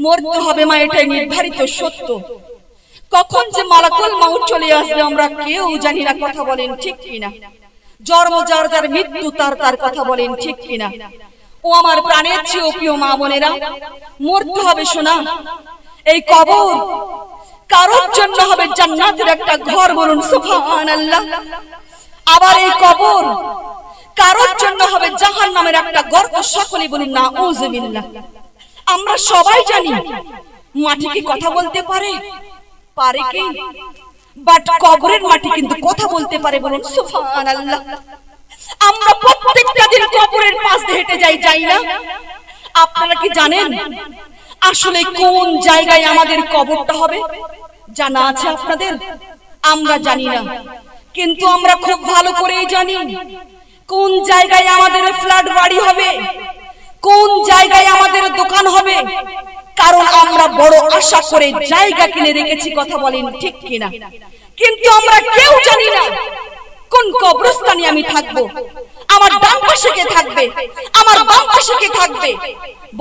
মরতে হবে মা, এটাই নির্ধারিত সত্য। কখন যে মালাকুল মাউত চলে আসবে আমরা কেউ জানি না, কথা বলেন ঠিক কিনা? জন্ম যার যার, মৃত্যু তার তার, কথা বলেন ঠিক কিনা? ও আমার প্রাণের চেয়েও প্রিয় মা বোনেরা, মরতে হবে শোনা। এই কবর কারোর জন্য হবে জান্নাতের একটা ঘর, বলুন সুবহানাল্লাহ। আবার এই কবর কারোর জন্য হবে জাহান্নামের একটা গর্ত, সকলে বলুন নাউযুবিল্লাহ। আমরা সবাই জানি মাটি কি কথা বলতে পারে? পারে কি? বাট কবরের মাটি কিন্তু কথা বলতে পারে, বলুন সুবহানাল্লাহ। আমরা প্রত্যেকটা দিন কবরের পাশ দিয়ে হেঁটে যাই না? আপনারা কি জানেন আসলে কোন জায়গায় আমাদের কবরটা হবে? জানা আছে আপনাদের? আমরা জানি না, কিন্তু আমরা খুব ভালো করেই জানি কোন জায়গায় আমাদের ফ্ল্যাট বাড়ি হবে, কোন জায়গায় আমাদের দোকান হবে। কারণ আমরা বড় আশা করে জায়গা কিনে রেখেছি, কথা বলেন ঠিক কিনা? কিন্তু আমরা কেউ জানি না কোন কবরস্থানে আমি থাকবো, আমার ডান পাশে কে থাকবে, আমার বাম পাশে কে থাকবে।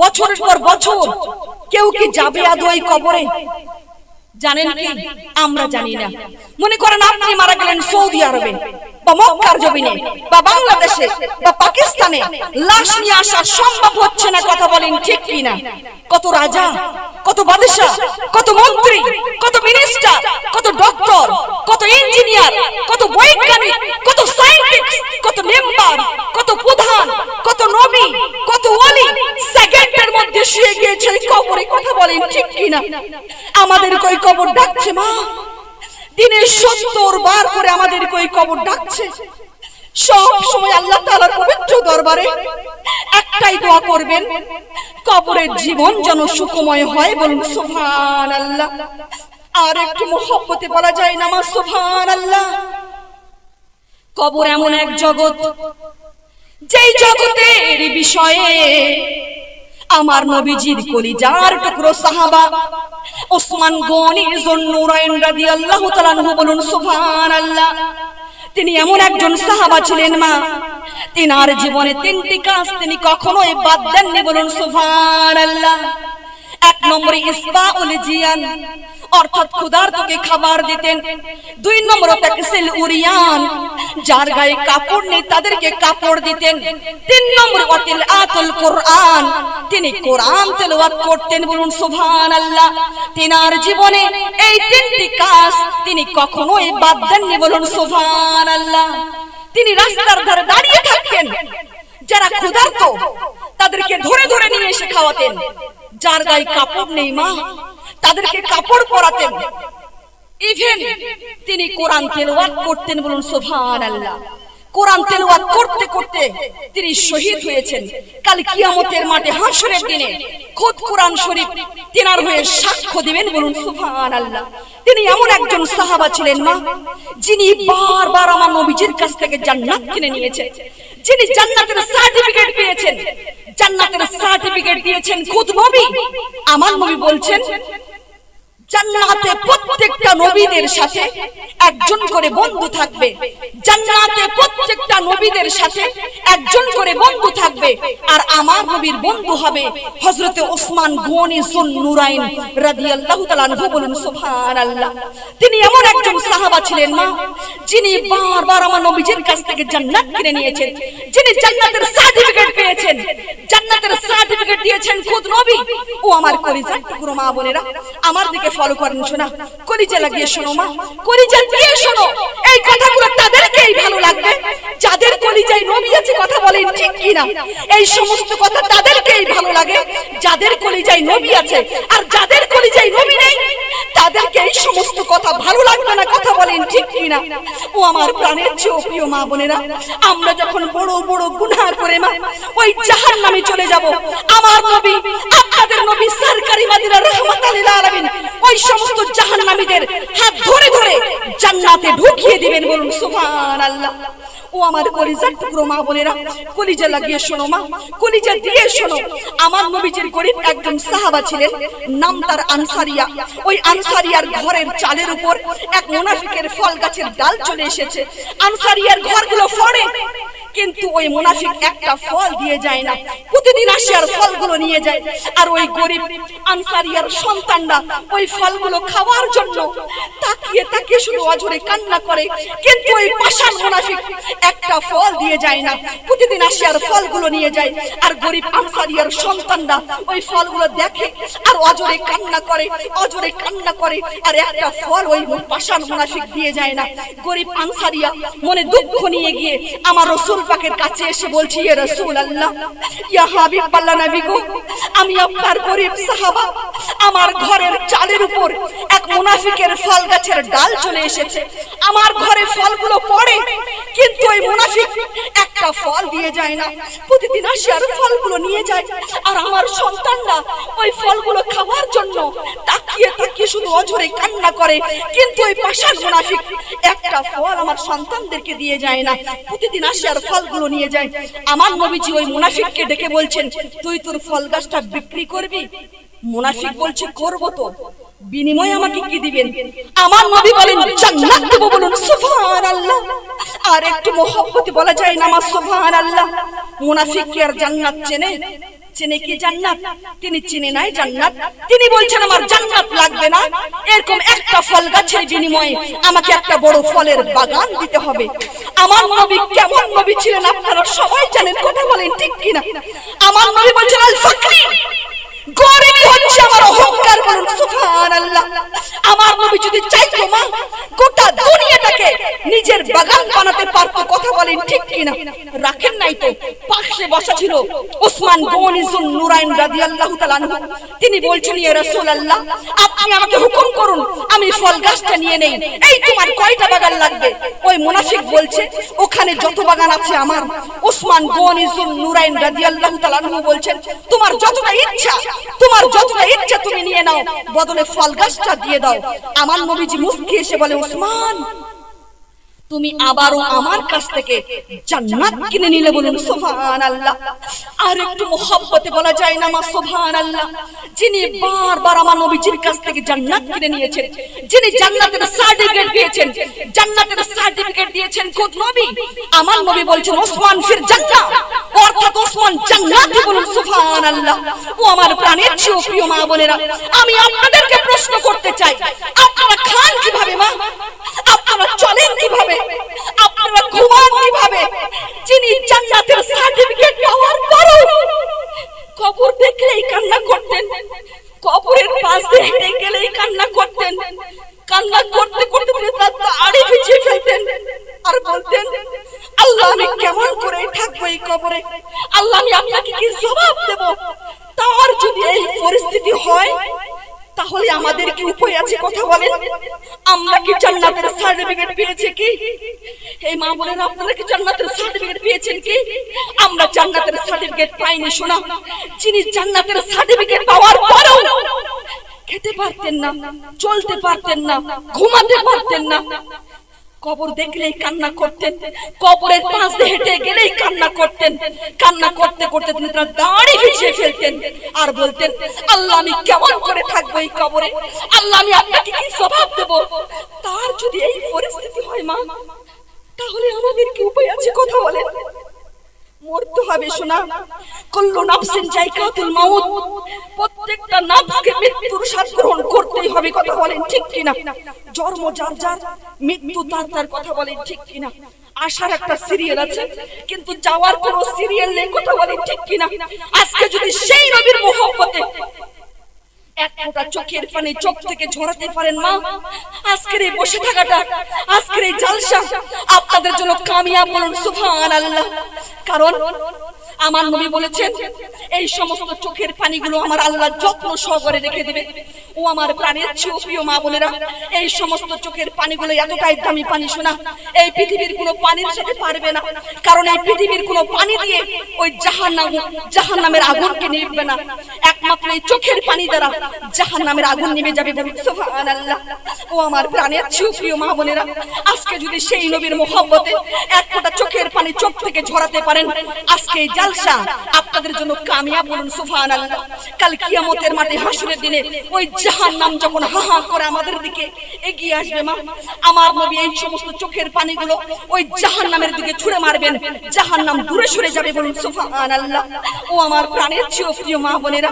বছরের পর বছর কেউ কি যাবে আদৌ এই কবরে? জানেন কি? আমরা জানি না। মনে করেন আপনি মারা গেলেন সৌদি আরবে বা মক্কার জমিনে বা বাংলাদেশে বা পাকিস্তানে, লাশ নিয়ে আসা সম্ভব হচ্ছে না, কথা বলেন ঠিক কিনা? কত রাজা, কত বাদশা, কত মন্ত্রী, কত মিনিস্টার, কত ডক্টর, কত ইঞ্জিনিয়ার, কত বৈজ্ঞানিক, কত সায়েন্টিস্ট, কত মেম্বার, কত প্রধান, কত নবী, কত ওলি সেকেন্ডের মধ্যে শুয়ে গিয়েছে এই কবরে, কথা বলেন ঠিক কিনা? আমাদের কই কবর ডাকছে মা, দিনে 70 বার করে আমাদের কই কবর ডাকছে। সব সময় আল্লাহ তাআলার পবিত্র দরবারে একটাই দোয়া করবেন, কবরের জীবন যেন সুখময় হয়, বলুন সুবহানাল্লাহ। আর একটু মহব্বতে বলা যায় না মা সুবহানাল্লাহ। কবর এমন এক জগৎ, যেই জগতের বিষয়ে আমার নবীজির কলিজার টুকরো সাহাবা ওসমান গনি যুন্নুরাইন রাদিয়াল্লাহু তাআলা আনহু, বলুন সুবহানাল্লাহ। তিনি এমন একজন সাহাবা ছিলেন মা, তিনার জীবনে 3টি কাজ তিনি কখনোই বাদ দেননি, বলুন সুবহানাল্লাহ। 1 নম্বরে ইসবাউল জিয়ান, অর্থাৎ ক্ষুধার্তকে খাবার দিতেন। 2 নম্বরে তাকসিল উরিয়ান, যার গায়ে কাপড় নেই তাদেরকে কাপড় দিতেন। 3 নম্বরে ওয়াতিলাতুল কোরআন, তিনি কোরআন তেলাওয়াত করতেন, বলুন সুবহানাল্লাহ। তিনার জীবনে এই 3টি কাজ তিনি কখনোই বাদ দেননি, বলুন সুবহানাল্লাহ। তিনি রাস্তার ধারে দাঁড়িয়ে থাকতেন, যারা ক্ষুধার্ত তাদেরকে ধরে ধরে নিয়ে এসে খাওয়াতেন। যার গায়ে কাপড় নেই মা, তাদেরকে কাপড় পরাতেন। ইভেন তিনি কোরআন তেলাওয়াত করতেন, বলুন সুবহানাল্লাহ। কোরআন তেলাওয়াত করতে করতে তিনি শহীদ হয়েছেন। কাল কিয়ামতের মাঠে হাসরের দিনে খোদ কোরআন শরীফ তিনার হয়ে সাক্ষ্য দিবেন, বলুন সুবহানাল্লাহ। তিনি এমন একজন সাহাবা ছিলেন মা, যিনি বারবার আমার নবীজির কাছ থেকে জান্নাত কিনে নিয়েছেন, যিনি জান্নাতের সার্টিফিকেট পেয়েছেন। জান্নাতের সার্টিফিকেট দিয়েছেন খোদ নবী। আমার নবী বলছেন জান্নাতে প্রত্যেকটা নবীদের সাথে একজন করে বন্ধু থাকবে। জান্নাতে প্রত্যেকটা নবীদের সাথে একজন করে বন্ধু থাকবে, আর আমার নবীর বন্ধু হবে হযরতে ওসমান গনি যুন্নুরাইন রাদিয়াল্লাহু তাআলা আনহু, বলুন সুবহানাল্লাহ। তিনি এমন একজন সাহাবা ছিলেন মা, যিনি বারবার আমার নবীজির কাছ থেকে জান্নাত কিনে নিয়েছেন, যিনি জান্নাতের সার্টিফিকেট পেয়েছেন। জান্নাতের সার্টিফিকেট দিয়েছেন খোদ নবী। ও আমার কলিজার টুকরো মা বোনেরা, আমার দিকে ফলো করেন শোনা, কলিজা লাগিয়ে শোনো মা, কলিজা দিয়ে শোনো। এই কথাগুলো তাদেরকেই ভালো লাগবে যাদের কলিজায় নবী আছে, কথা বলেন ঠিক কিনা? এই সমস্ত কথা তাদেরকেই ভালো লাগে যাদের কলিজায় নবী আছে। আর যাদের কলিজায় নবী নেই তাদেরকে এই সমস্ত কথা ভালো লাগবে না, কথা বলেন ঠিক কিনা? ও আমার প্রাণের চেয়েও প্রিয় মা বোনেরা, আমরা যখন বড় বড় গুনাহ করে মা ওই জাহান্নামে চলে যাব, আমার নবী, আপনাদের নবী সরকারি মদিনা রাহমাতুল লিল আলামিন ওই সমস্ত জাহান্নামীদের হাত ধরে ধরে জান্নাতে ঢুকিয়ে দিবেন, বলুন সুবহানাল্লাহ। ও আমার কলিজার টুকরো মা বোনেরা, কলিজা লাগিয়ে শোনো মা, কলিজা দিয়ে শোনো। আমার নবীজির গরীব একজন সাহাবা ছিলেন, নাম তার আনসারিয়া। ওই আনসারিয়ার ঘরের চালের উপর এক মুনাফিকের ফল গাছের ডাল চলে এসেছে। আনসারিয়ার ঘরগুলো ফড়ে, কিন্তু ওই মুনাফিক একটা ফল দিয়ে যায় না, প্রতিদিন আসে আর ফলগুলো নিয়ে যায়। আর ওই গরিব আনসারিয়ার সন্তানরা ওই ফলগুলো খাওয়ার জন্য তাকিয়ে তাকিয়ে শুধু অঝরে কান্না করে, কিন্তু ওই পাষাণ মুনাফিক একটা ফল দিয়ে যায় না, প্রতিদিন আসে আর ফলগুলো নিয়ে যায়। আর গরিব আনসারিয়ার সন্তানরা ওই ফলগুলো দেখে আর অঝরে কান্না করে, অঝরে কান্না করে, আর একটা ফল ওই পাষাণ মুনাফিক দিয়ে যায় না। গরিব আনসারিয়া মনে দুঃখ নিয়ে গিয়ে আমার রাসূল পাকের কাছে এসে বলছি, ইয়া রাসূলুল্লাহ, ইয়া হাবিবাল্লাহ নবী গো, আমি আপনার গরিব সাহাবা, আমার ঘরের চালের উপর এক মুনাফিকের ফল গাছের ডাল চলে এসেছে, আমার ঘরে ফলগুলো পড়ে, কিন্তু ওই মুনাফিক একটা ফল দিয়ে যায় না, প্রতিদিন আসে আর ফলগুলো নিয়ে যায়। আর আমার সন্তানরা ওই ফলগুলো খাওয়ার জন্য তাকিয়ে তাকিয়ে শুধু অঝরে কান্না করে, কিন্তু ওই পাষাণ মুনাফিক একটা ফল আমার সন্তানদেরকে দিয়ে যায় না, প্রতিদিন আসে আর ফলগুলো নিয়ে যায়। আমার নবীজি ওই মুনাফিককে ডেকে বলছেন, তুই তোর ফল গাছটা বিক্রি করবি? মুনাফিক বলছে, করব তো, বিনিময়ে আমাকে কি দিবেন? আমার নবী বলেন, জান্নাত দেব। বলুন সুবহানাল্লাহ। আর একটু মহব্বতে বলা যায় না মা সুবহানাল্লাহ। মুনাফিক কি আর জান্নাত চেনে? চেনে কি জান্নাত? তিনি চিনে নাই জান্নাত। তিনি বলছেন, আমার জান্নাত লাগবে না, এরকম একটা ফল গাছের বিনিময়ে আমাকে একটা বড় ফলের বাগান দিতে হবে। আমার নবী কেমন নবী ছিলেন আপনারা সবাই জানেন, কথা বলেন ঠিক কিনা? আমার নবী বলছেন, আল ফাকরি, গরিবই হচ্ছে আমার অহংকার। বলুন সুবহানাল্লাহ। আমার নবী যদি চাইতো মা, গোটা দুনিয়াটাকে নিজের বাগান বানাতে পারতো, কথা বলেন ঠিক কিনা? রাখেন নাই তো, পাশে বসা ছিল ওসমান গনি যুন নুরাইন রাদিয়াল্লাহু তাআলা আনহু। তিনি বলছেন, ইয়া রাসূলুল্লাহ, আপনি আমাকে হুকুম করুন, আমি ফল গাছটা নিয়ে নেই। এই তোমার কয়টা বাগান লাগবে? ওই মুনাফিক বলছে, ওখানে যত বাগান আছে আমার। ওসমান গনি যুন নুরাইন রাদিয়াল্লাহু তাআলা আনহু বলছেন, তোমার যতটা ইচ্ছা, তোমার যতটা ইচ্ছা তুমি নিয়ে নাও, বদলে ফল গাছটা দিয়ে দাও। আমার নবীজি মুস্কি এসে বলে, ওসমান, তুমি আবারও আমার কাছ থেকে জান্নাত কিনে নিলে। বলুন সুবহানাল্লাহ। আর একটু মহব্বতে বলা যায় না মা সুবহানাল্লাহ। যিনি বারবার আমার নবীজির কাছ থেকে জান্নাত কিনে নিয়েছেন, যিনি জান্নাতের সার্টিফিকেট দিয়েছেন, জান্নাতের সার্টিফিকেট দিয়েছেন খোদ নবী। আমার নবী বলছেন, ওসমান ফির জান্নাত, অর্থাৎ ওসমান জান্নাতি। বলুন সুবহানাল্লাহ। ও আমার প্রাণের চেয়ে প্রিয় মা বোনেরা, আমি আপনাদেরকে প্রশ্ন করতে চাই, আপনারা খান কিভাবে মা? আপনারা চলেন কিভাবে? আপনারা ঘুমান কিভাবে? যিনি জান্নাতের সার্টিফিকেট পাওয়ার পরও কবর দেখলেই কান্না করতেন, কবরের পাশ দিয়ে হেঁটে গেলেই কান্না করতেন, কান্না করতে করতে তিনি তার দাড়ি ভিজিয়ে ফেলতেন আর বলতেন, আল্লাহ, আমি কেমন করে থাকবো এই কবরে? আল্লাহ, আমি আপনাকে কি জবাব দেব? তার যদি এই পরিস্থিতি হয়, তাহলে আমাদের কি উপায় আছে? কথা বলেন। আমরা কি জান্নাতের সার্টিফিকেট পেয়েছি কি? এই মা বলেন, আপনারা কি জান্নাতের সার্টিফিকেট পেয়েছেন কি? আমরা জান্নাতের সার্টিফিকেট পাইনি। শোনা, যিনি জান্নাতের সার্টিফিকেট পাওয়ার পরেও খেতে পারতেন না, চলতে পারতেন না, ঘুমাতে পারতেন না, কবর দেখলেই কান্না করতেন, কবরের পাশ দিয়ে হেঁটে গেলেই কান্না করতেন, কান্না করতে করতে তিনি তার দাড়ি ভিজিয়ে ফেলতেন আর বলতেন, আল্লাহ, আমি কেমন করে থাকবো এই কবরে? আল্লাহ, আমি আপনাকে কি জবাব দেব? তার যদি এই পরিস্থিতি হয় মা, তাহলে আমাদের কি উপায় আছে? কথা বলেন। মরতে হবে। শোনা, কুল্লু নাফসিন যায়কাতুল মাউত, প্রত্যেকটা নাফসকে মৃত্যুর স্বাদ গ্রহণ করতেই হবে। কথা বলেন ঠিক কিনা? জন্ম যার যার, মৃত্যু তার তার। কথা বলেন ঠিক কিনা? আসার একটা সিরিয়াল আছে, কিন্তু যাওয়ার কোনো সিরিয়াল নেই। কথা বলেন ঠিক কিনা? আজকে যদি সেই নবীর মহব্বতে এক ফোঁটা চোখের পানি চোখ থেকে ঝরাতে পারেন মা, আজকের এই বসে থাকাটা, আজকের এই জালসা আপনাদের জন্য কামিয়াব। বলুন সুবহানাল্লাহ। কারণ আমার নবী বলেছেন, এই সমস্ত চোখের পানিগুলো আমার আল্লাহ যত্ন সহকারে রেখে দিবে। ও আমার প্রাণের চেয়ে প্রিয় মা বোনেরা, এই সমস্ত চোখের পানিগুলো এতটাই দামি পানি। শোনা, এই পৃথিবীর কোনো পানির সাথে পারবে না, কারণ এই পৃথিবীর কোনো পানি দিয়ে ওই জাহান্নামের আগুনকে নিভবে না। একমাত্র এই চোখের পানি দ্বারা জাহান্নামের আগুন নিভে যাবে। সুবহানাল্লাহ। ও আমার প্রাণের চেয়ে প্রিয় মা বোনেরা, আজকে যদি সেই নবীর মহব্বতে এক ফোঁটা চোখের পানি চোখ থেকে ঝরাতে পারেন, আজকে জালসা আপনাদের জন্য কামিয়াব, বলুন সুবহানাল্লাহ। কাল কিয়ামতের মাঠে হাসরের দিনে ওই জাহান্নাম যখন হা হা করে আমাদের দিকে এগিয়ে আসবে মা, আমার নবী এই সমস্ত চোখের পানিগুলো ওই জাহান্নামের দিকে ছুঁড়ে মারবেন, জাহান্নাম দূরে সরে যাবে, বলুন সুবহানাল্লাহ। ও আমার প্রাণের চেয়ে প্রিয় মা বোনেরা,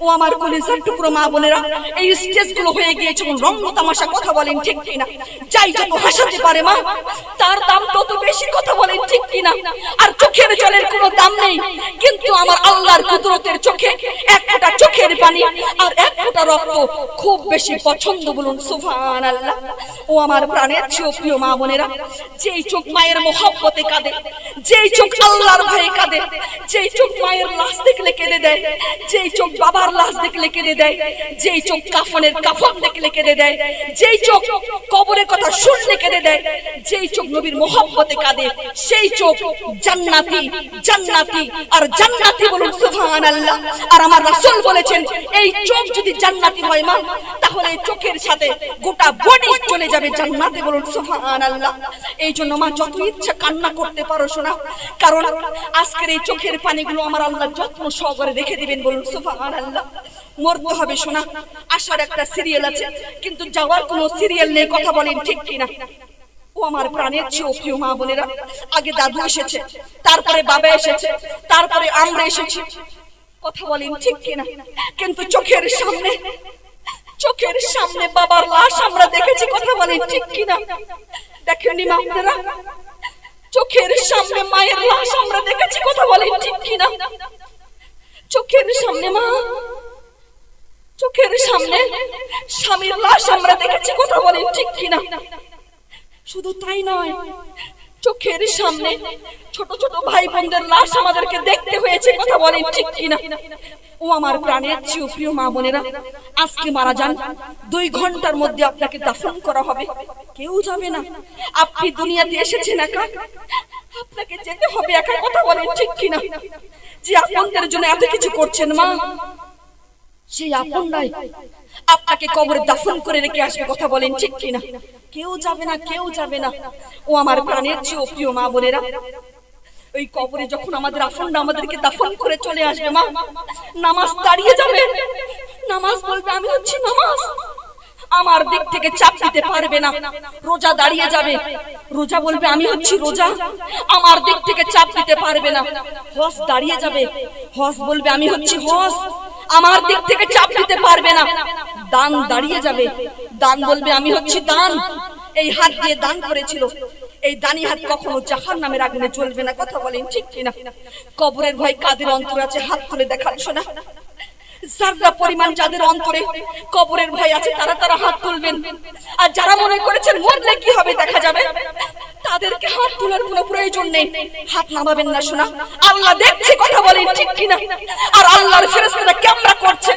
ও আমার কলিজার টুকরো মা বোনেরা, এই স্টেজগুলো হয়ে গিয়েছে রঙ্গ তামাশা, কথা বলেন ঠিক কিনা? যাই যত হাসাতে পারে মা, তার দাম তত বেশি, কথা বলেন ঠিক কিনা? আর চোখের জলের কোনো দাম নেই, কিন্তু আমার আল্লাহর কুদরতের চোখে এক ফোঁটা চোখের পানি আর এক ফোঁটা রক্ত খুব বেশি পছন্দ, বলুন সুবহানাল্লাহ। ও আমার প্রাণের চেয়ে প্রিয় মা বোনেরা, যেই চোখ মায়ের মহব্বতে কাঁদে, যেই চোখ আল্লাহর ভয়ে কাঁদে, যেই চোখ মায়ের লাশ দেখলে কেঁদে দেয়, যেই চোখ বাবার লাশ দেখলে কেঁদে দেয়, যেই চোখ কাফনের কাফন দেখলে কেঁদে দেয়, যেই চোখ কবরের কথা শুনলে কেঁদে দেয়, যেই চোখ নবীর মহব্বতে কাঁদে, সেই চোখ জান্নাতি, জান্নাতি আর জান্নাতি, বলুন সুবহানাল্লাহ। আর আমার রাসূল বলেছেন, এই চোখ যদি জান্নাতি হয় মা, তাহলে এই চোখের সাথে গোটা বডি চলে যাবে জান্নাতে, বলুন সুবহানাল্লাহ। এই জন্য মা যত ইচ্ছা কান্না করতে পারো শোনা, কারণ আজকের এই চোখের পানিগুলো আমার আল্লাহ যত্ন সহকারে রেখে দিবেন, বলুন সুবহানাল্লাহ। মরতে হবে শোনা, আসার একটা সিরিয়াল আছে, কিন্তু যাওয়ার কোনো সিরিয়াল নেই, কথা বলেন ঠিক কিনা? ও আমার প্রাণের চেয়ে প্রিয় মা বোনেরা, আগে দাদু এসেছে, তারপরে বাবা এসেছে, তারপরে আমরা এসেছি, কথা বলেন ঠিক কিনা? কিন্তু চোখের সামনে, চোখের সামনে বাবার লাশ আমরা দেখেছি, কথা বলেন ঠিক কিনা? দেখেননি মা বোনেরা, চোখের সামনে মায়ের লাশ আমরা দেখেছি, কথা বলেন ঠিক কিনা? চোখের সামনে মা, চোখের সামনে স্বামীর লাশ আমরা দেখেছি, কথা বলেন ঠিক কিনা? শুধু তাই নয়, চোখের সামনে ছোট ছোট ভাই বোনদের লাশ আমাদেরকে দেখতে হয়েছে, কথা বলেন ঠিক কিনা? ও আমার প্রাণের চেয়ে প্রিয় মা বোনেরা, আজকে মারা যান, 2 ঘন্টার মধ্যে আপনাকে দাফন করা হবে, কেউ যাবে না। আপনি দুনিয়াতে এসেছেন একা, আপনাকে যেতে হবে একা, কথা বলেন ঠিক কিনা? যে আপনাদের জন্য এত কিছু করছেন মা, সেই আপনারাই আপনাকে কবরে দাফন করে রেখে আসবে, কথা বলেন ঠিক কিনা? কেউ যাবে না, কেউ যাবে না। ও আমার প্রাণের চেয়ে প্রিয় মা বোনেরা, ওই কবরে যখন আমাদের আপনরা আমাদেরকে দাফন করে চলে আসবে মা, নামাজ দাঁড়িয়ে যাবে, নামাজ বলবে আমি হচ্ছি নামাজ, আমার দিক থেকে চাপ দিতে পারবে না। রোজা দাঁড়িয়ে যাবে, রোজা বলবে আমি হচ্ছি রোজা, আমার দিক থেকে চাপ দিতে পারবে না। হজ দাঁড়িয়ে যাবে, হজ বলবে আমি হচ্ছি হজ, আমার দিক থেকে চাপ দিতে পারবে না। দান দাঁড়িয়ে যাবে, দান বলবে আমি হচ্ছি দান, এই হাত দিয়ে দান করেছিল, এই দানি হাত কখনো জাহান্নামের আগুনে জ্বলবে না, কথা বলেন ঠিক কিনা? কবরের ভয় কাদের অন্তরে আছে হাত তুলে দেখান শোনা, যারা পরিমাণ যাদের অন্তরে কবরের ভয় আছে তারা তারা হাত তুলবেন। আর যারা মনে করেছেন মরলে কি হবে দেখা যাবে, তাদেরকে হাত তোলার কোনো প্রয়োজন নেই, হাত নামাবেন না শোনা, আল্লাহ দেখছে, কথা বলেন ঠিক কিনা? আর আল্লাহর ফেরেশতারা ক্যামেরা করছে,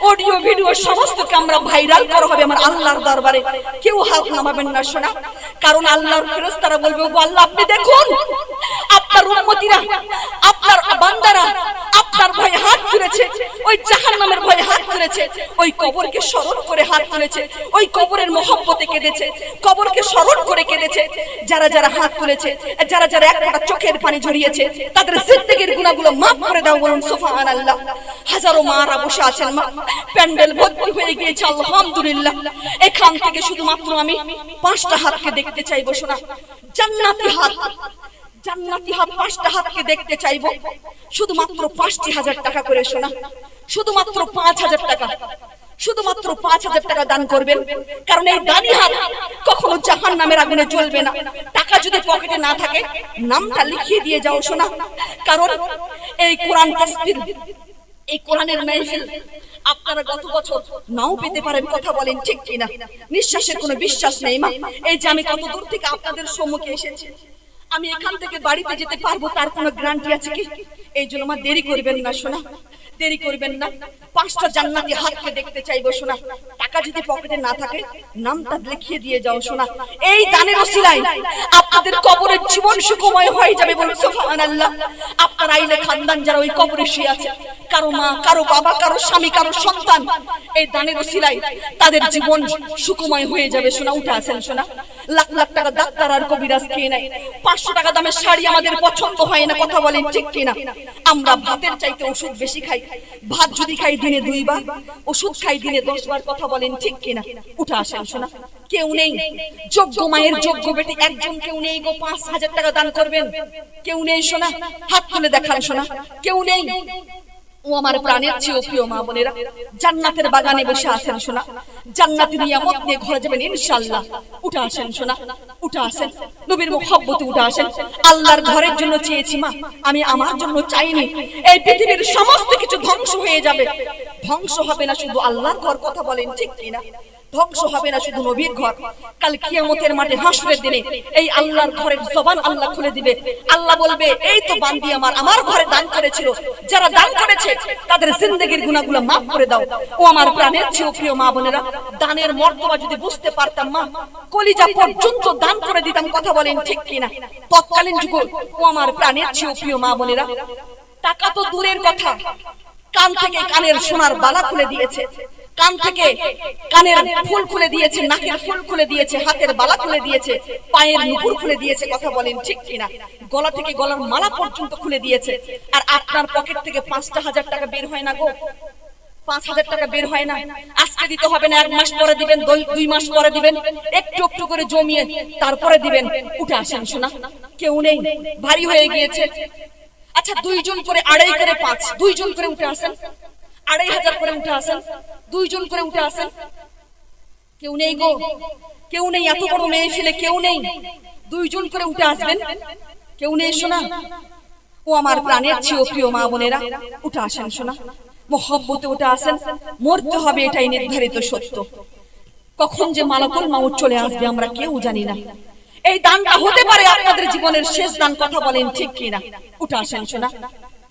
অডিও ভিডিও সমস্ত ক্যামেরা ভাইরাল করা হবে আমার আল্লাহর দরবারে, কেউ হাত নামাবেন না শোনা, কারণ আল্লাহর ফেরেশতারা বলবে ওগো আল্লাহ আপনি দেখুন, আপনার উম্মতিরা, আপনার বান্দারা আপনার ভয়ে হাত তুলেছে, ওই জাহান্নামের ভয়ে হাত তুলেছে, ওই কবরকে স্মরণ করে হাত তুলেছে, ওই কবরের মহব্বতে কেঁদেছে, কবরকে স্মরণ করে কেঁদেছে। যারা যারা হাত তুলেছে, যারা যারা একটা চোখের পানি ঝরিয়েছে, তাদের জিন্দেগীর গুনাহগুলো মাফ করে দাও, বলুন সুবহানাল্লাহ। হাজারো মারা বসে আছেন মা, প্যান্ডেল ভর্তি হয়ে গিয়েছে আলহামদুলিল্লাহ। এখান থেকে শুধুমাত্র আমি 5টা হাতকে দেখতে চাইবো শোনা, জান্নাতি হাত, জান্নাতি হাত 5টা হাতকে দেখতে চাইবো, শুধুমাত্র 5,000 টাকা করে শোনা, শুধুমাত্র 5,000 টাকা, শুধুমাত্র 5,000 টাকা দান করবেন, কারণ এই দানি হাত কখনো জাহান্নামের আগুনে জ্বলবে না। টাকা যদি পকেটে না থাকে নামটা লিখিয়ে দিয়ে যাও শোনা, কারণ এই কোরআন তাসবিহ, এই কোরআনের মাহফিল আপনারা গত বছর নাও পেতে পারেন, কথা বলেন ঠিক কিনা? নিঃশ্বাসের কোনো বিশ্বাস নেই মা, এই যে আমি কত দূর থেকে আপনাদের সম্মুখে এসেছি, আমি এখান থেকে বাড়িতে যেতে পারবো তার কোনো গ্যারান্টি আছে কি? এই জন্য মা দেরি করবেন না শোনা, দেরি করবেন না। 5টা জান্নাতি হাতকে দেখতে চাইবো শোনা, টাকা যদি পকেটে না থাকে নামটা লিখিয়ে দিয়ে যাও শোনা, এই দানের ওসিলায় আপনাদের কবরের জীবন সুখময় হয়ে যাবে, বলুন সুবহানাল্লাহ। আপনার আইলে খানদান যারা ওই কবরে শুয়ে আছে, কারো মা, কারো বাবা, কারো স্বামী, কারো সন্তান, এই দানের ওসিলায় তাদের জীবন সুখময় হয়ে যাবে শোনা। উঠে আসেন শোনা, লাখ লাখ টাকা ডাক্তার আর কবিরাজ খেয়ে নেয়, 500 টাকা দামের শাড়ি আমাদের পছন্দ হয় না, কথা বলেন ঠিক কিনা? আমরা ভাতের চাইতে ওষুধ বেশি খাই, ভাত যদি খাই দিনে 2 বার, ওষুধ খাই দিনে 10 বার, কথা বলেন ঠিক কিনা? উঠে আসেন শোনা, কেউ নেই যোগ্য মায়ের যোগ্য বেটি একজন কেউ নেই গো 5000 টাকা দান করবেন, কেউ নেই শোনা, হাত তুলে দেখান শোনা, কেউ নেই। ও আমার প্রাণের চেয়ে প্রিয় মা বোনেরা, জান্নাতের বাগানে বসে আছেন শোনা, জান্নাতের নিয়ামত নিয়ে ঘরে যাবেন ইনশাআল্লাহ। উঠে আসেন শোনা, উঠে আসেন, নবীর মুহাব্বতে উঠে আসেন। আল্লাহর ঘরের জন্য চেয়েছি মা, আমি আমার জন্য চাইনি। এই পৃথিবীর সমস্ত কিছু ধ্বংস হয়ে যাবে, ধ্বংস হবে না শুধু আল্লাহর ঘর, কথা বলেন ঠিক কিনা? ধ্বংস হবে না শুধু নবীর ঘর। কাল কিয়ামতের মাঠে হাসরের দিনে এই আল্লাহর ঘরের জবান আল্লাহ খুলে দিবে। আল্লাহ বলবে, এই তো বান্দি আমার ঘরে দান করেছিল, যারা দান করেছে তাদের জিন্দেগীর গুনাহগুলো maaf করে দাও। ও আমার প্রাণের চেয়ে প্রিয় মা বোনেরা, দানের মর্তবা যদি বুঝতে পারতাম মা, কলিজা পর্যন্ত দান করে দিতাম, কথা বলেন ঠিক কিনা? তৎকালীন যুগে ও আমার প্রাণের চেয়ে প্রিয় মা বোনেরা, টাকা তো দূরের কথা, কান থেকে কানের সোনার বালা খুলে দিয়েছে, কান থেকে কানের ফুল খুলে দিয়েছে, নাকের ফুল খুলে দিয়েছে, হাতের বালা খুলে দিয়েছে, পায়ের নুপুর খুলে দিয়েছে, কথা বলেন ঠিক কিনা? গলা থেকে গলার মালা পর্যন্ত খুলে দিয়েছে। আর আপনার পকেট থেকে 5,000 টাকা বের হয় না গো, 5,000 টাকা বের হয় না। আজকে দিতে হবে না, 1 মাস পরে দিবেন, 2 মাস পরে দিবেন, একটু একটু করে জমিয়ে তারপরে দিবেন। উঠে আসেন শোনা, কেউ নেই, ভারী হয়ে গিয়েছে। আচ্ছা 2 জন করে 2.5 করে 5, 2 জন করে উঠে আসেন, 2,500 করে উঠে আসেন, 2 জন করে উঠে আসেন। কেউ নেই গো, কেউ নেই, এত বড় মেয়ে ছেলে কেউ নেই, 2 জন করে উঠে আসবেন, কেউ নেই শোনা। ও আমার প্রাণের চেয়ে প্রিয় মা বোনেরা, উঠে আসেন শোনা, মুহাব্বতে উঠে আসেন। মরতে হবে এটাই নির্ধারিত সত্য, কখন যে মালাকুল মাউত চলে আসবে আমরা কেউ জানি না। এই দানটা হতে পারে আপনাদের জীবনের শেষ দান, কথা বলেন ঠিক কিনা? উঠে আসেন শোনা,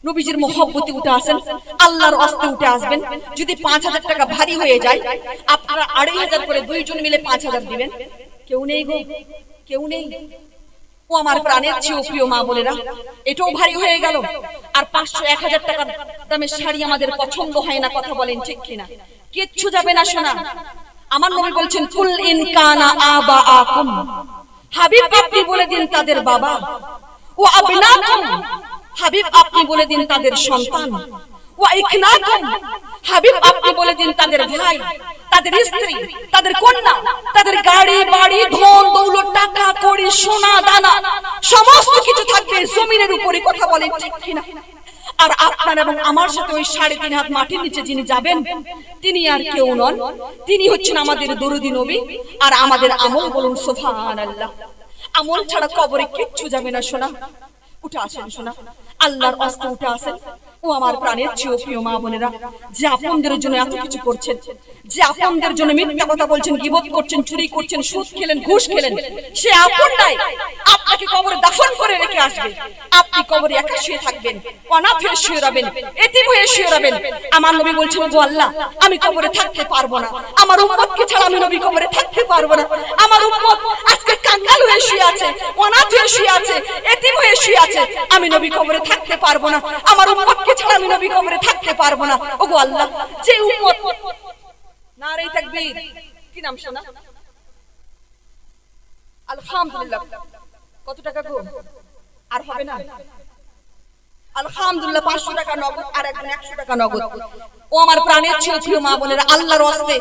নবীজির মুহাব্বতে উঠে আসেন, আল্লাহর ওয়াস্তে উঠে আসবেন। যদি 5,000 টাকা ভারী হয়ে যায়, আপনারা 2,500 করে 2 জন মিলে 5,000 দিবেন। কেউ নেই গো, কেউ নেই। ও আমার প্রাণের চেয়ে প্রিয় মা বোনেরা, এটাও ভারী হয়ে গেল। আর 500-1,000 টাকার দামের শাড়ি আমাদের পছন্দ হয় না, কথা বলেন ঠিক কিনা? কিচ্ছু যাবে না শোনা। আমার নবী বলছেন, কুল ইন কানা আবাআকুম, হাবিব আপনি বলে দিন তাদের বাবা, ও আবনাকুম, হাবিব আপনি বলে দিন তাদের সন্তান, ওয়া ইখনাকুম, হাবিব আপনি বলে দিন তাদের ভাই, তাদের স্ত্রী, তাদের কন্যা, তাদের গাড়ি বাড়ি ধন দৌলত টাকা কড়ি সোনা দানা সমস্ত কিছু থাকবে জমিনের উপরে, কথা বলেন ঠিক কিনা? আর আপনার এবং আমার সাথে ওই 3.5 হাত মাটির নিচে যিনি যাবেন, তিনি আর কেউ নন, তিনি হচ্ছেন আমাদের দরুদি নবী। আর আমাদের আমল বলুন সুবহানাল্লাহ, আমল ছাড়া কবরে কিচ্ছু যাবে না শোনা। উঠে আসেন শোনা, আল্লাহর ওয়াস্তে উঠে আসেন। ও আমার প্রাণের চেয়ে প্রিয় মা বোনেরা, যে আপনাদের জন্য এত কিছু করছেন, যে আপনাদের জন্য মিথ্যা কথা বলছেন, গীবত করছেন, চুরি করছেন, সুদ খেলেন, ঘুষ খেলেন, সে আপন নাই, আপনাকে কবরে দাফন করে রেখে আসবে। আপনি কবরে একা শুয়ে থাকবেন, অনাথ হয়ে শুয়ে রবেন, এতিম হয়ে শুয়ে রবেন। আমার নবী বলছেন, গো আল্লাহ, আমি কবরে থাকতে পারবো না, আমার উম্মতকে ছাড়া আমি নবী কবরে থাকতে পারবো না। আমার উম্মত আজকে কাঙ্গাল হয়ে শুয়ে আছে, অনাথ হয়ে শুয়ে আছে, এতিম হয়ে শুয়ে আছে, আমি নবী কবরে থাকতে পারবো না। আমার উম্মতকে ছাড়া আমি নবী কবরে থাকতে পারবো না। ওগো আল্লাহ, যে উম্মত, নারে তাকবীর, কি নাম শোনা? আলহামদুলিল্লাহ। কত টাকা গো? আর হবে না? আলহামদুলিল্লাহ, 500 টাকা নগদ, আর একজন 100 টাকা নগদ। ও আমার প্রাণের চেয়ে প্রিয় মা বোনেরা, আল্লাহর ওয়াস্তে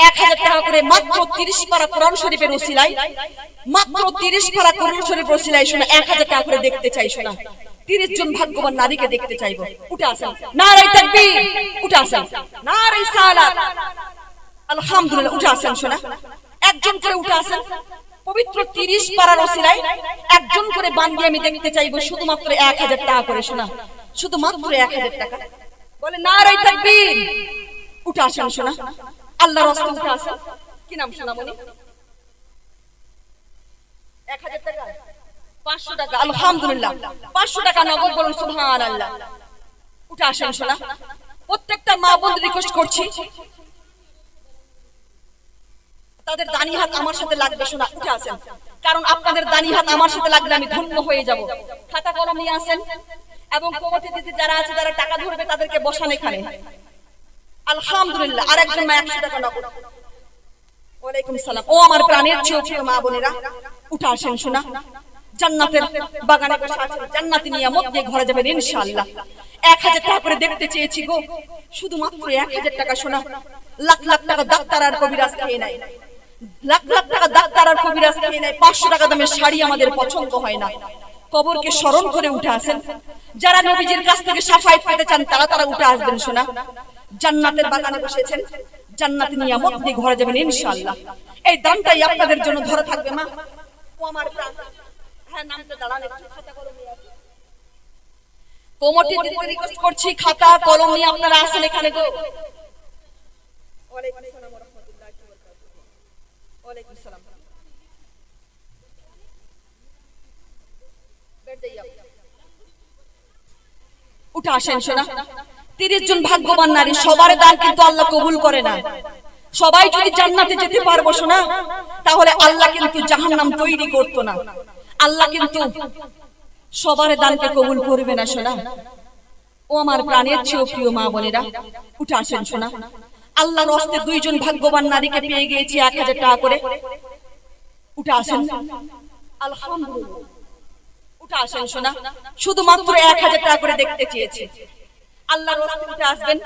1000 টাকা করে মাত্র 30 পারা কোরআন শরীফের ওসিলায়, মাত্র 30 পারা কোরআন শরীফের ওসিলায় শোনা 1000 টাকা করে দেখতে চাই শোনা। 30 জন ভাগ্যবান নারীকে দেখতে চাইবো। উঠে আসেন, নারে তাকবীর, উঠে আসেন, নারে সালাত, আলহামদুলিল্লাহ। উঠে আসেন শোনা, একজন করে উঠে আসেন। পবিত্র 30 পারার ওসিলায় একজন করে বান্দি আমি দেখতে চাইবো, শুধুমাত্র 1000 টাকা করে শোনা, শুধুমাত্র 1000 টাকা। বলে নারে তাকবীর, উঠে আসেন শোনা, আল্লাহর রাস্তায় উঠে আসেন। কি নাম শোনা বলি? 1000 টাকা, 500 টাকা, আলহামদুলিল্লাহ। 500 টাকা নগদ, বলুন সুবহানাল্লাহ। উঠে আসেন শোনা, প্রত্যেকটা মা বোন রিকোয়েস্ট করছি, তাদের দানি হাত আমার সাথে লাগবে শোনা। উঠে আসেন, কারণ আপনাদের দানি হাত আমার সাথে লাগলে আমি ধন্য হয়ে যাব। খাতা কলম নিয়ে আসেন, এবং কমিটি দিতে যারা আছে, যারা টাকা ধরবে তাদেরকে বসান এখানে। আলহামদুলিল্লাহ। আর একজন মা 100 টাকা নগদ, ওয়ালাইকুম সালাম। ও আমার প্রাণের চেয়ে মা বোনেরা, উঠে আসেন শোনা। জান্নাতের বাগানে বসে আছেন, জান্নাতি নিয়ামত দিয়ে ঘরে যাবেন ইনশাআল্লাহ। 1000 টাকা করে দেখতে চেয়েছি গো, শুধুমাত্র 1000 টাকা শোনা। লাখ লাখ টাকা ডাক্তার আর কবিরাজ খেয়ে নেয়, লাখ লাখ টাকা ডাক্তার আর কবিরাজ খেয়ে নেয়। 500 টাকা দামের শাড়ি আমাদের পছন্দ হয় না। কবরকে স্মরণ করে উঠে আসেন। যারা নবীজির কাছ থেকে শাফায়াত পেতে চান তারা উঠে আসবেন শোনা। জান্নাতের বাগানে বসেছেন, জান্নাতি নিয়ামত দিয়ে ঘরে যাবেন ইনশাআল্লাহ। এই দানটাই আপনাদের জন্য ধরে থাকবে মা। ও আমার প্রাণ, হ্যাঁ নামতে দাঁড়ান, একটু খাতা কলম নিয়ে আসুন। কমিটির দিকে রিকোয়েস্ট করছি, খাতা কলম নিয়ে আপনারা আসেন এখানে গো। ওয়ালাইকুম আসসালাম ওয়া রাহমাতুল্লাহি ওয়া বারাকাতুহু। ওয়ালাইকুম আসসালাম। উঠে আসেন শোনা। 30 জন ভাগ্যবান নারী, সবার দান কিন্তু আল্লাহ কবুল করে না। সবাই যদি জান্নাতে যেতে পারবো শোনা, তাহলে আল্লাহ কিন্তু জাহান্নাম তৈরি করতো না। আল্লাহ কিন্তু সবার দানকে কবুল করবে না শোনা। ও আমার প্রাণের চেয়ে প্রিয় মা বোনেরা, উঠে আসেন শোনা। আল্লাহর হস্তে 2 জন ভাগ্যবান নারীকে পেয়ে গিয়েছি 1000 টাকা করে। উঠে আসেন আলহামদুলিল্লাহ। উঠে আসেন শোনা, শুধুমাত্র 1000 টাকা করে দেখতে চেয়েছি। আল্লাহর হস্তে উঠে আসবেন,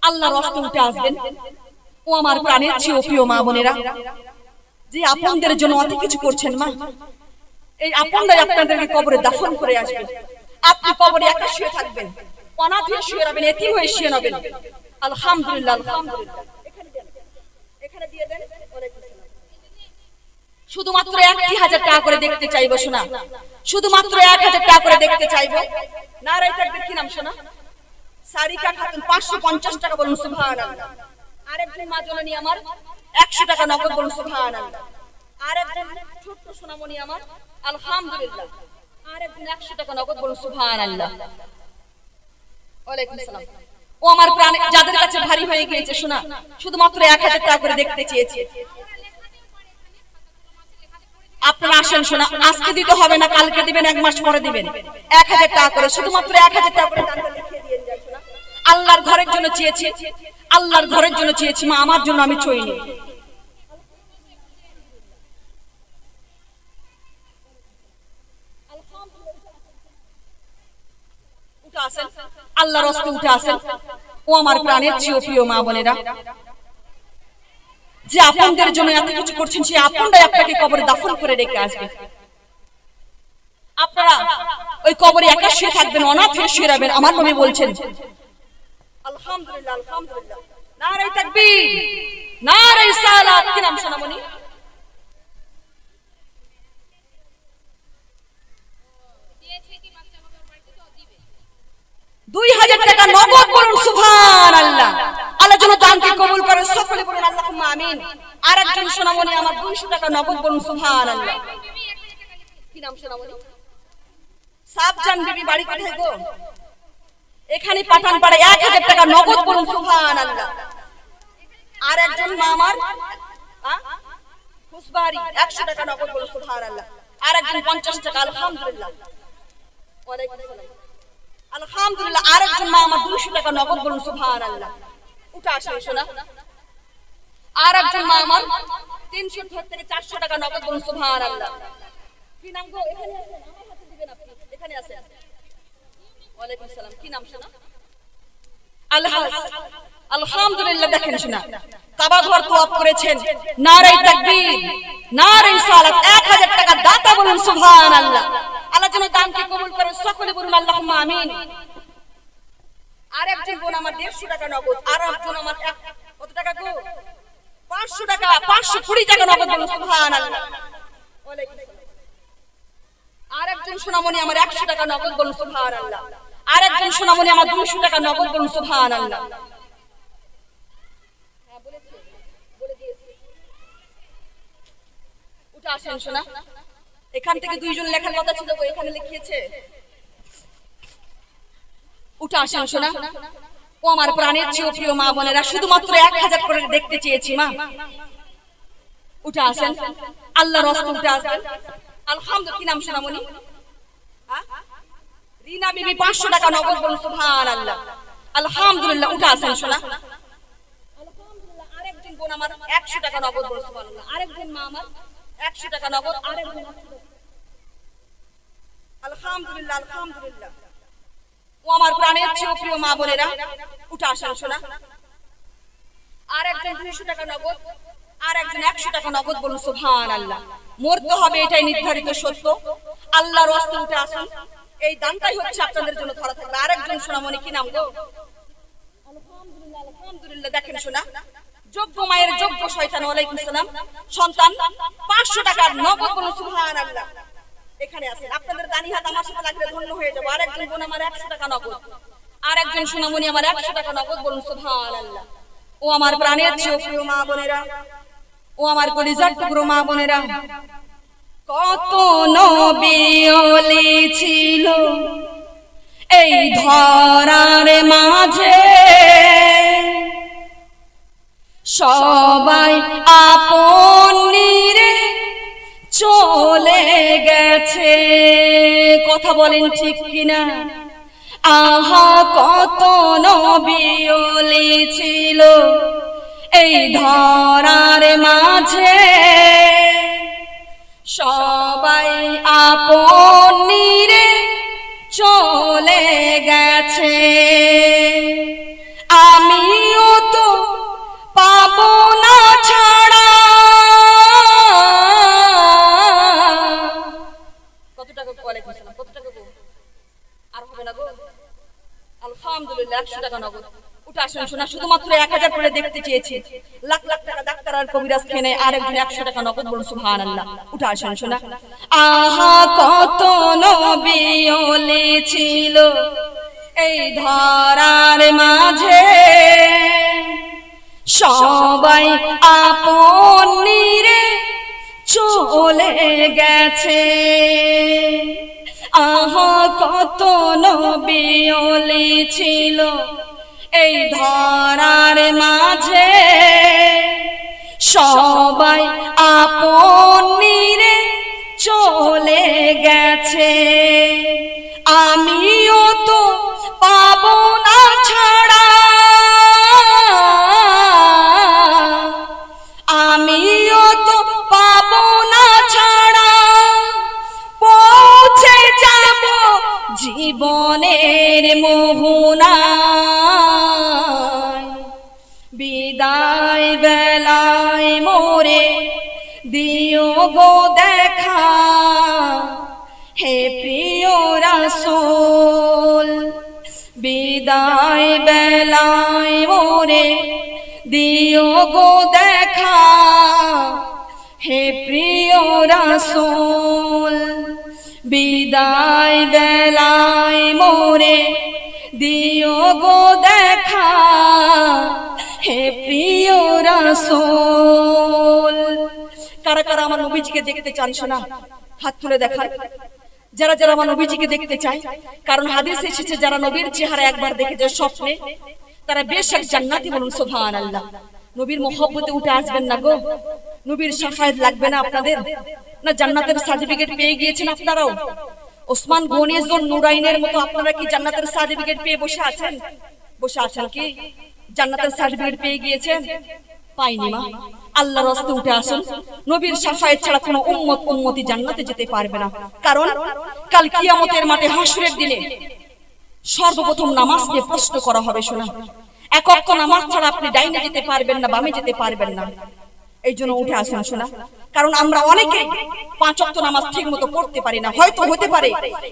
আল্লাহর হস্তে উঠে আসবেন। ও আমার প্রাণের চেয়ে প্রিয় মা বোনেরা, যে আপনাদের জন্য অত কিছু করছেন মা, এই আপনারাই আপনাদেরকে কবরে দাফন করে আসবেন। আপনি কবরে একা শুয়ে থাকবেন, অনাথ হয়ে শুয়ে রবেন, এতিম হয়ে শুয়ে রবেন। আলহামদুলিল্লাহ আলহামদুলিল্লাহ। এখানে দিয়ে দেন। ওয়ালাইকুম আসসালাম। শুধুমাত্র 1000 টাকা করে দেখতে চাইবো শোনা, শুধুমাত্র 1000 টাকা করে দেখতে চাইবো। নারায়ে তাকবীর। কি নাম শোনা? সারিকা খাতুন। 550 টাকা বলুন সুবহানাল্লাহ। আরেকজন মা জননী আমার 100 টাকা নগদ বলুন সুবহানাল্লাহ। আরেকজন ছোট্ট সোনামণি আমার আলহামদুলিল্লাহ, আরেকজন 100 টাকা নগদ বলুন সুবহানাল্লাহ। ওয়ালাইকুম আসসালাম। ও আমার প্রাণ, যাদের কাছে ভারী হয়ে গিয়েছে শোনা, শুধুমাত্র 1000 টাকা করে দেখতে চেয়েছি। আপনারা আসেন শোনা, আজকে দিতে হবে না, কালকে দিবেন, 1 মাস পরে দিবেন। 1000 টাকা করে, শুধুমাত্র 1000 টাকা করে দানটা লিখে দিয়ে যান শোনা। আল্লাহর ঘরের জন্য চেয়েছি, আল্লাহর ঘরের জন্য চেয়েছি মা, আমার জন্য আমি চাইনি। উঠে আসেন, আল্লাহর হস্তে উঠে আসেন। ও আমার প্রাণের চেয়ে প্রিয় মা বোনেরা, যে আপনাদের জন্য এত কিছু করছেন, সে আপনারাই আপনাকে কবরে দাফন করে রেখে আসবে। আপনারা ওই কবরে একা শুয়ে থাকবেন, অনাথ হয়ে শুয়ে রবেন। আমার নবী বলছেন আলহামদুলিল্লাহ আলহামদুলিল্লাহ। নারায়ে তাকবীর, নারায়ে সালাত। কি নাম সোনামণি? 2000 টাকা নগদ বলুন সুবহানাল্লাহ। আল্লাহ যেন দানকে কবুল করে, সকলে বলুন আল্লাহুম্মা আমিন। আরেকজন সোনামণি আমার 200 টাকা নগদ বলুন সুবহানাল্লাহ। কি নাম সোনামণি? সাবজান বিবি। বাড়ি কোথায় গো? এখানে পাঠানপাড়া। 1000 টাকা নগদ বলুন সুবহানাল্লাহ। আরেকজন মা আমার খুশবাড়ি, 100 টাকা নগদ বলুন সুবহানাল্লাহ। আরেকজন 50 টাকা। আলহামদুলিল্লাহ। ওয়ালাইকুম আসসালাম। আলহামদুলিল্লাহ। আরেকজন মা আমার 200 টাকা নগদ বলুন সুবহানাল্লাহ। উঠে আসেন শোনা। আরেকজন মা আমার 300 থেকে 400 টাকা নগদ বলুন সুবহানাল্লাহ। কি নাম গো? এখানে আছেন, আমার হাতে দিবেন আপনি। এখানে আছেন। ওয়ালাইকুম আসসালাম। কি নাম শোনা? আলহামদুলিল্লাহ। দেখেন শোনা, কাবা ঘর তওয়াফ করেছেন। নারায়ে তাকবীর, নারায়ে সালাত। 1000 টাকা দাতা বলুন সুবহানাল্লাহ। আল্লাহ যেন দানকে কবুল করে, সকলে বলুন আল্লাহুম্মা আমিন। আরেকজন বোন আমার 150 টাকা নগদ। আরেকজন আমার কত টাকা গো? 500 টাকা। 520 টাকা নগদ বলুন সুবহানাল্লাহ। ওয়ালাইকুম আসসালাম। আরেকজন সোনামণি আমার 100 টাকা নগদ বলুন সুবহানাল্লাহ। আরেকজন সোনামণি আমার 200 টাকা নগদ বলুন সুবহানাল্লাহ। হ্যাঁ বলেছি, বলে দিয়েছি। উঠে আসেন শোনা। এখান থেকে 2 জন লেখার কথা ছিল, এখানে লিখিয়েছে। উঠে আসেন শোনা। ও আমার প্রাণের চেয়ে প্রিয় মা বোনেরা, শুধুমাত্র 1000 করে দেখতে চেয়েছি মা। উঠে আসেন, আল্লাহর হস্তে উঠে আসেন। আলহামদুলিল্লাহ। কি নাম সোনামণি? রিনা বিবি। 500 টাকা নগদ বলুন সুবহানাল্লাহ। আলহামদুলিল্লাহ। উঠে আসেন শোনা। আলহামদুলিল্লাহ। আরেকজন বোন আমার 100 টাকা নগদ বলুন সুবহানাল্লাহ। আরেকজন মা আমার 100 টাকা নগদ, আরেকজন আলহামদুলিল্লাহ আলহামদুলিল্লাহ। ও আমার প্রাণের চেয়ে প্রিয় মা বোনেরা উঠে আসেন শোনা। আরেকজন 200 টাকা নগদ, আরেকজন 100 টাকা নগদ বলুন সুবহানাল্লাহ। মরতে হবে এটাই নির্ধারিত সত্য। আল্লাহর রাস্তায় উঠে আসুন, এই দানটাই হচ্ছে আপনাদের জন্য ধরা থাকবে। আরেকজন সোনামণি কি নাম গো? আলহামদুলিল্লাহ আলহামদুলিল্লাহ। দেখেন শোনা, যোগ্য মায়ের যোগ্য শয়তান ওয়ালাইকুম সালাম সন্তান 500 টাকা নগদ বলুন সুবহানাল্লাহ। এখানে আছেন, আপনাদের দানি হাত আমার সাথে লাগলে ধন্য হয়ে যাবো। আরেকজন বোন আমার 100 টাকা নগদ, আরেকজন সোনামণি আমার 100 টাকা নগদ বলুন সুবহানাল্লাহ। ও আমার প্রাণের চেয়ে প্রিয় মা বোনেরা, ও আমার কলিজার টুকরো মা বোনেরা, কত নবী ওলি ছিল এই ধরার মাঝে, সবাই আপন নিরে চলে গেছে। কথা বলেন ঠিক কিনা? আহা কত নবী ওলি ছিল এই ধরার মাঝে, সবাই আপন নিরে চলে গেছে। আমিও তো পাবো না ছাড়া। কত টাকা? ওয়ালাইকুম আসসালাম। কত টাকা গো? আর হবে না গো? আলহামদুলিল্লাহ 100 টাকা নগদ। উঠে আসুন শোনা, শুধুমাত্র 1000 করে দেখতে চেয়েছি, লাখ লাখ টাকা ডাক্তার আর কবিরাজ খেনে আরেকজন 100 টাকা নগদ বলুন সুবহানাল্লাহ। উঠে আসুন শোনা। আহা কত নবী ওলি ছিল এই ধরার মাঝে, সবাই আপন নিরে চলে গেছে। আহা কত নবী ওলি ছিল এই ধরার মাঝে, সবাই আপন নিরে চলে গেছে। আমিও তো পাবো না ছাড়া, আমিও তো পাবো না ছাড়া, পৌঁছে যাব জীবনের মোহনায়। বিদায় বেলায় মোরে দিও গো দেখা, হে প্রিয় রাসূল। বিদায় বেলায় মোরে দিও গো দেখা, হে প্রিয় রাসূল। বিদায় বেলায় মোরে দিও গো দেখা, হে প্রিয় রাসূল। কারা কারা আমার নবীজিকে দেখতে চান শোনা? হাত তুলে দেখায় যারা যারা আমার নবীজিকে দেখতে চায়। কারণ হাদিসে এসেছে যারা নবীর চেহারা একবার দেখে যায় স্বপ্নে, তারা বেশক জান্নাতি বলুন সুবহানাল্লাহ। নবীর মহব্বতে উঠে আসবেন না গো? নবীর শাফায়াত লাগবে না আপনাদের? না জান্নাতের সার্টিফিকেট পেয়ে গিয়েছেন আপনারাও? ওসমান গনি জুন নুরাইনের মতো আপনারা কি জান্নাতের সার্টিফিকেট পেয়ে বসে আছেন? বসে আছেন কি? জান্নাতের সার্টিফিকেট পেয়ে গিয়েছেন? পাইনি মা। আল্লাহর রাস্তায় উঠে আসুন। নবীর শাফায়াত ছাড়া কোনো উম্মতি জান্নাতে যেতে পারবে না। কারণ কাল কিয়ামতের মাঠে হাসরের দিনে সর্বপ্রথম নামাজ নিয়ে প্রশ্ন করা হবে শোনা। এক ওয়াক্ত নামাজ ছাড়া আপনি ডাইনে যেতে পারবেন না, বামে যেতে পারবেন না। এই জন্য উঠে আসুন শোনা। কারণ আমরা অনেকে 5 ওয়াক্ত নামাজ ঠিক মতো পড়তে পারি না। হয়তো হতে পারে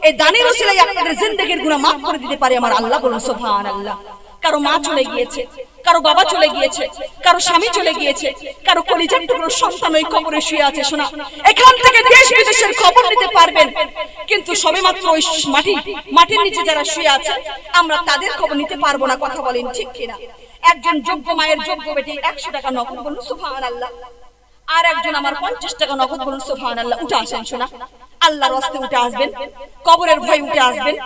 এই দানের ওসিলায় আপনাদের জিন্দেগির গুনাহ মাফ করে দিতে পারে আমার আল্লাহ বলুন সুবহানাল্লাহ। কারো মা চলে গিয়েছে, কারো বাবা চলে গিয়েছে, কারো স্বামী চলে গিয়েছে, কারো কলিজার টুকরো সন্তান ওই কবরে শুয়ে আছে শোনা। এখান থেকে দেশ বিদেশের খবর নিতে পারবেন, কিন্তু সবেমাত্র ওই মাটির নিচে যারা শুয়ে আছে আমরা তাদের খবর নিতে পারবো না। কথা বলেন ঠিক কিনা? একজন যোগ্য মায়ের যোগ্য বেটি 100 টাকা নগদ বলুন সুবহানাল্লাহ। আর একজন আমার 50 টাকা নগদ বলুন সুবহানাল্লাহ। উঠে আসেন শোনা, আল্লাহর রাস্তায় উঠে আসবেন, কবরের ভয় উঠে আসবেন।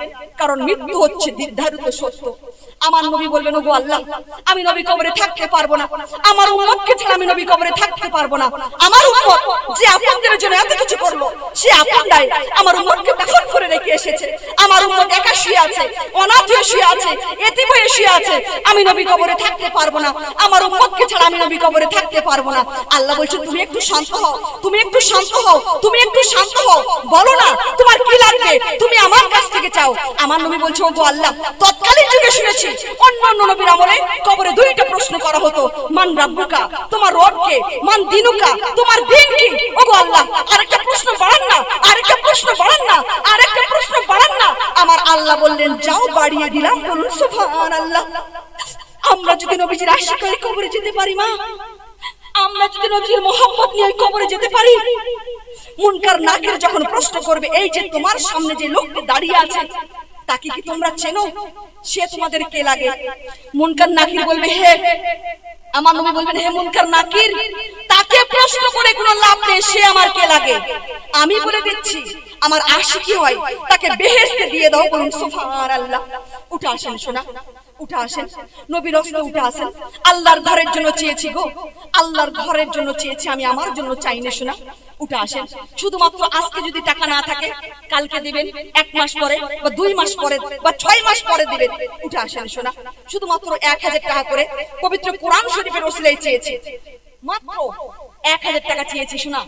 কারণ মৃত্যু হচ্ছে নির্ধারিত সত্য। আমার নবী বলবেন, ওগো আল্লাহ, আমি নবী কবরে থাকতে পারবো না, আমার উম্মতকে ছাড়া আমি নবী কবরে থাকতে পারবো না। আমার উম্মত যে আপনাদের জন্য এত কিছু করলো, সে আপনারাই আমার উম্মতকে দাফন করে রেখে এসেছে। আমার উম্মত একা শুয়ে আছে, অনাথ হয়ে শুয়ে আছে, এতিম হয়ে শুয়ে আছে, আমি নবী কবরে থাকতে পারবো না, আমার উম্মতকে ছাড়া আমি নবী কবরে থাকতে পারবো না। আল্লাহ বলছে, তুমি একটু শান্ত হও, তুমি একটু শান্ত হও, তুমি একটু শান্ত হও, বলো না তোমার কি লাগবে, তুমি আমার কাছ থেকে চাও। আমার নবী বলছে, ওগো আল্লাহ, তৎকালীন যুগে শুনেছি অন্য অন্য নবীর আমলে কবরে দুইটা প্রশ্ন করা হতো, মান রাব্বুকা, তোমার রব কে, মান দিনুকা, তোমার দিন কি। ওগো আল্লাহ, আরেকটা প্রশ্ন বাড়ান না, আরেকটা প্রশ্ন বাড়ান না, আরেকটা প্রশ্ন বাড়ান না। আমার আল্লাহ বললেন, যাও, বাড়িয়ে দিলাম, বলুন সুবহানাল্লাহ। আমরা যদি নবীজির আশিক করে কবরে যেতে পারি মা, আমরা যদি নবীজির মোহাম্মত নিয়ে কবরে যেতে পারি, মুনকার নাকির যখন প্রশ্ন করবে, এই যে তোমার সামনে যে লোকটি দাঁড়িয়ে আছে, তাকে কি তোমরা চেনো, সে তোমাদের কে লাগে? মুনকার নাকির বলবে, হে, আমার নবী বলবেন, হে মুনকার নাকির, তাকে প্রশ্ন করে কোনো লাভ নেই, সে আমার কে লাগে? আমি বলে দিচ্ছি, আমার আশিকি হয়, তাকে বেহেশতে দিয়ে দাও, বলুন সুবহানাল্লাহ। উঠে আসেন সোনা, উঠে আসেন, নবীর রাস্তায় উঠে আসেন। আল্লাহর ঘরের জন্য চেয়েছি গো, আল্লাহর ঘরের জন্য চেয়েছি আমি, আমার জন্য চাইনি সোনা। উঠে আসেন। শুধুমাত্র আজকে যদি টাকা না থাকে, কালকে দিবেন, 1 মাস পরে বা 2 মাস পরে বা 6 মাস পরে দিবেন। উঠে আসেন সোনা, শুধুমাত্র 1000 টাকা করে পবিত্র কোরআন শরীফের ওসিলায় চেয়েছি, মাত্র 1000 টাকা চেয়েছি সোনা।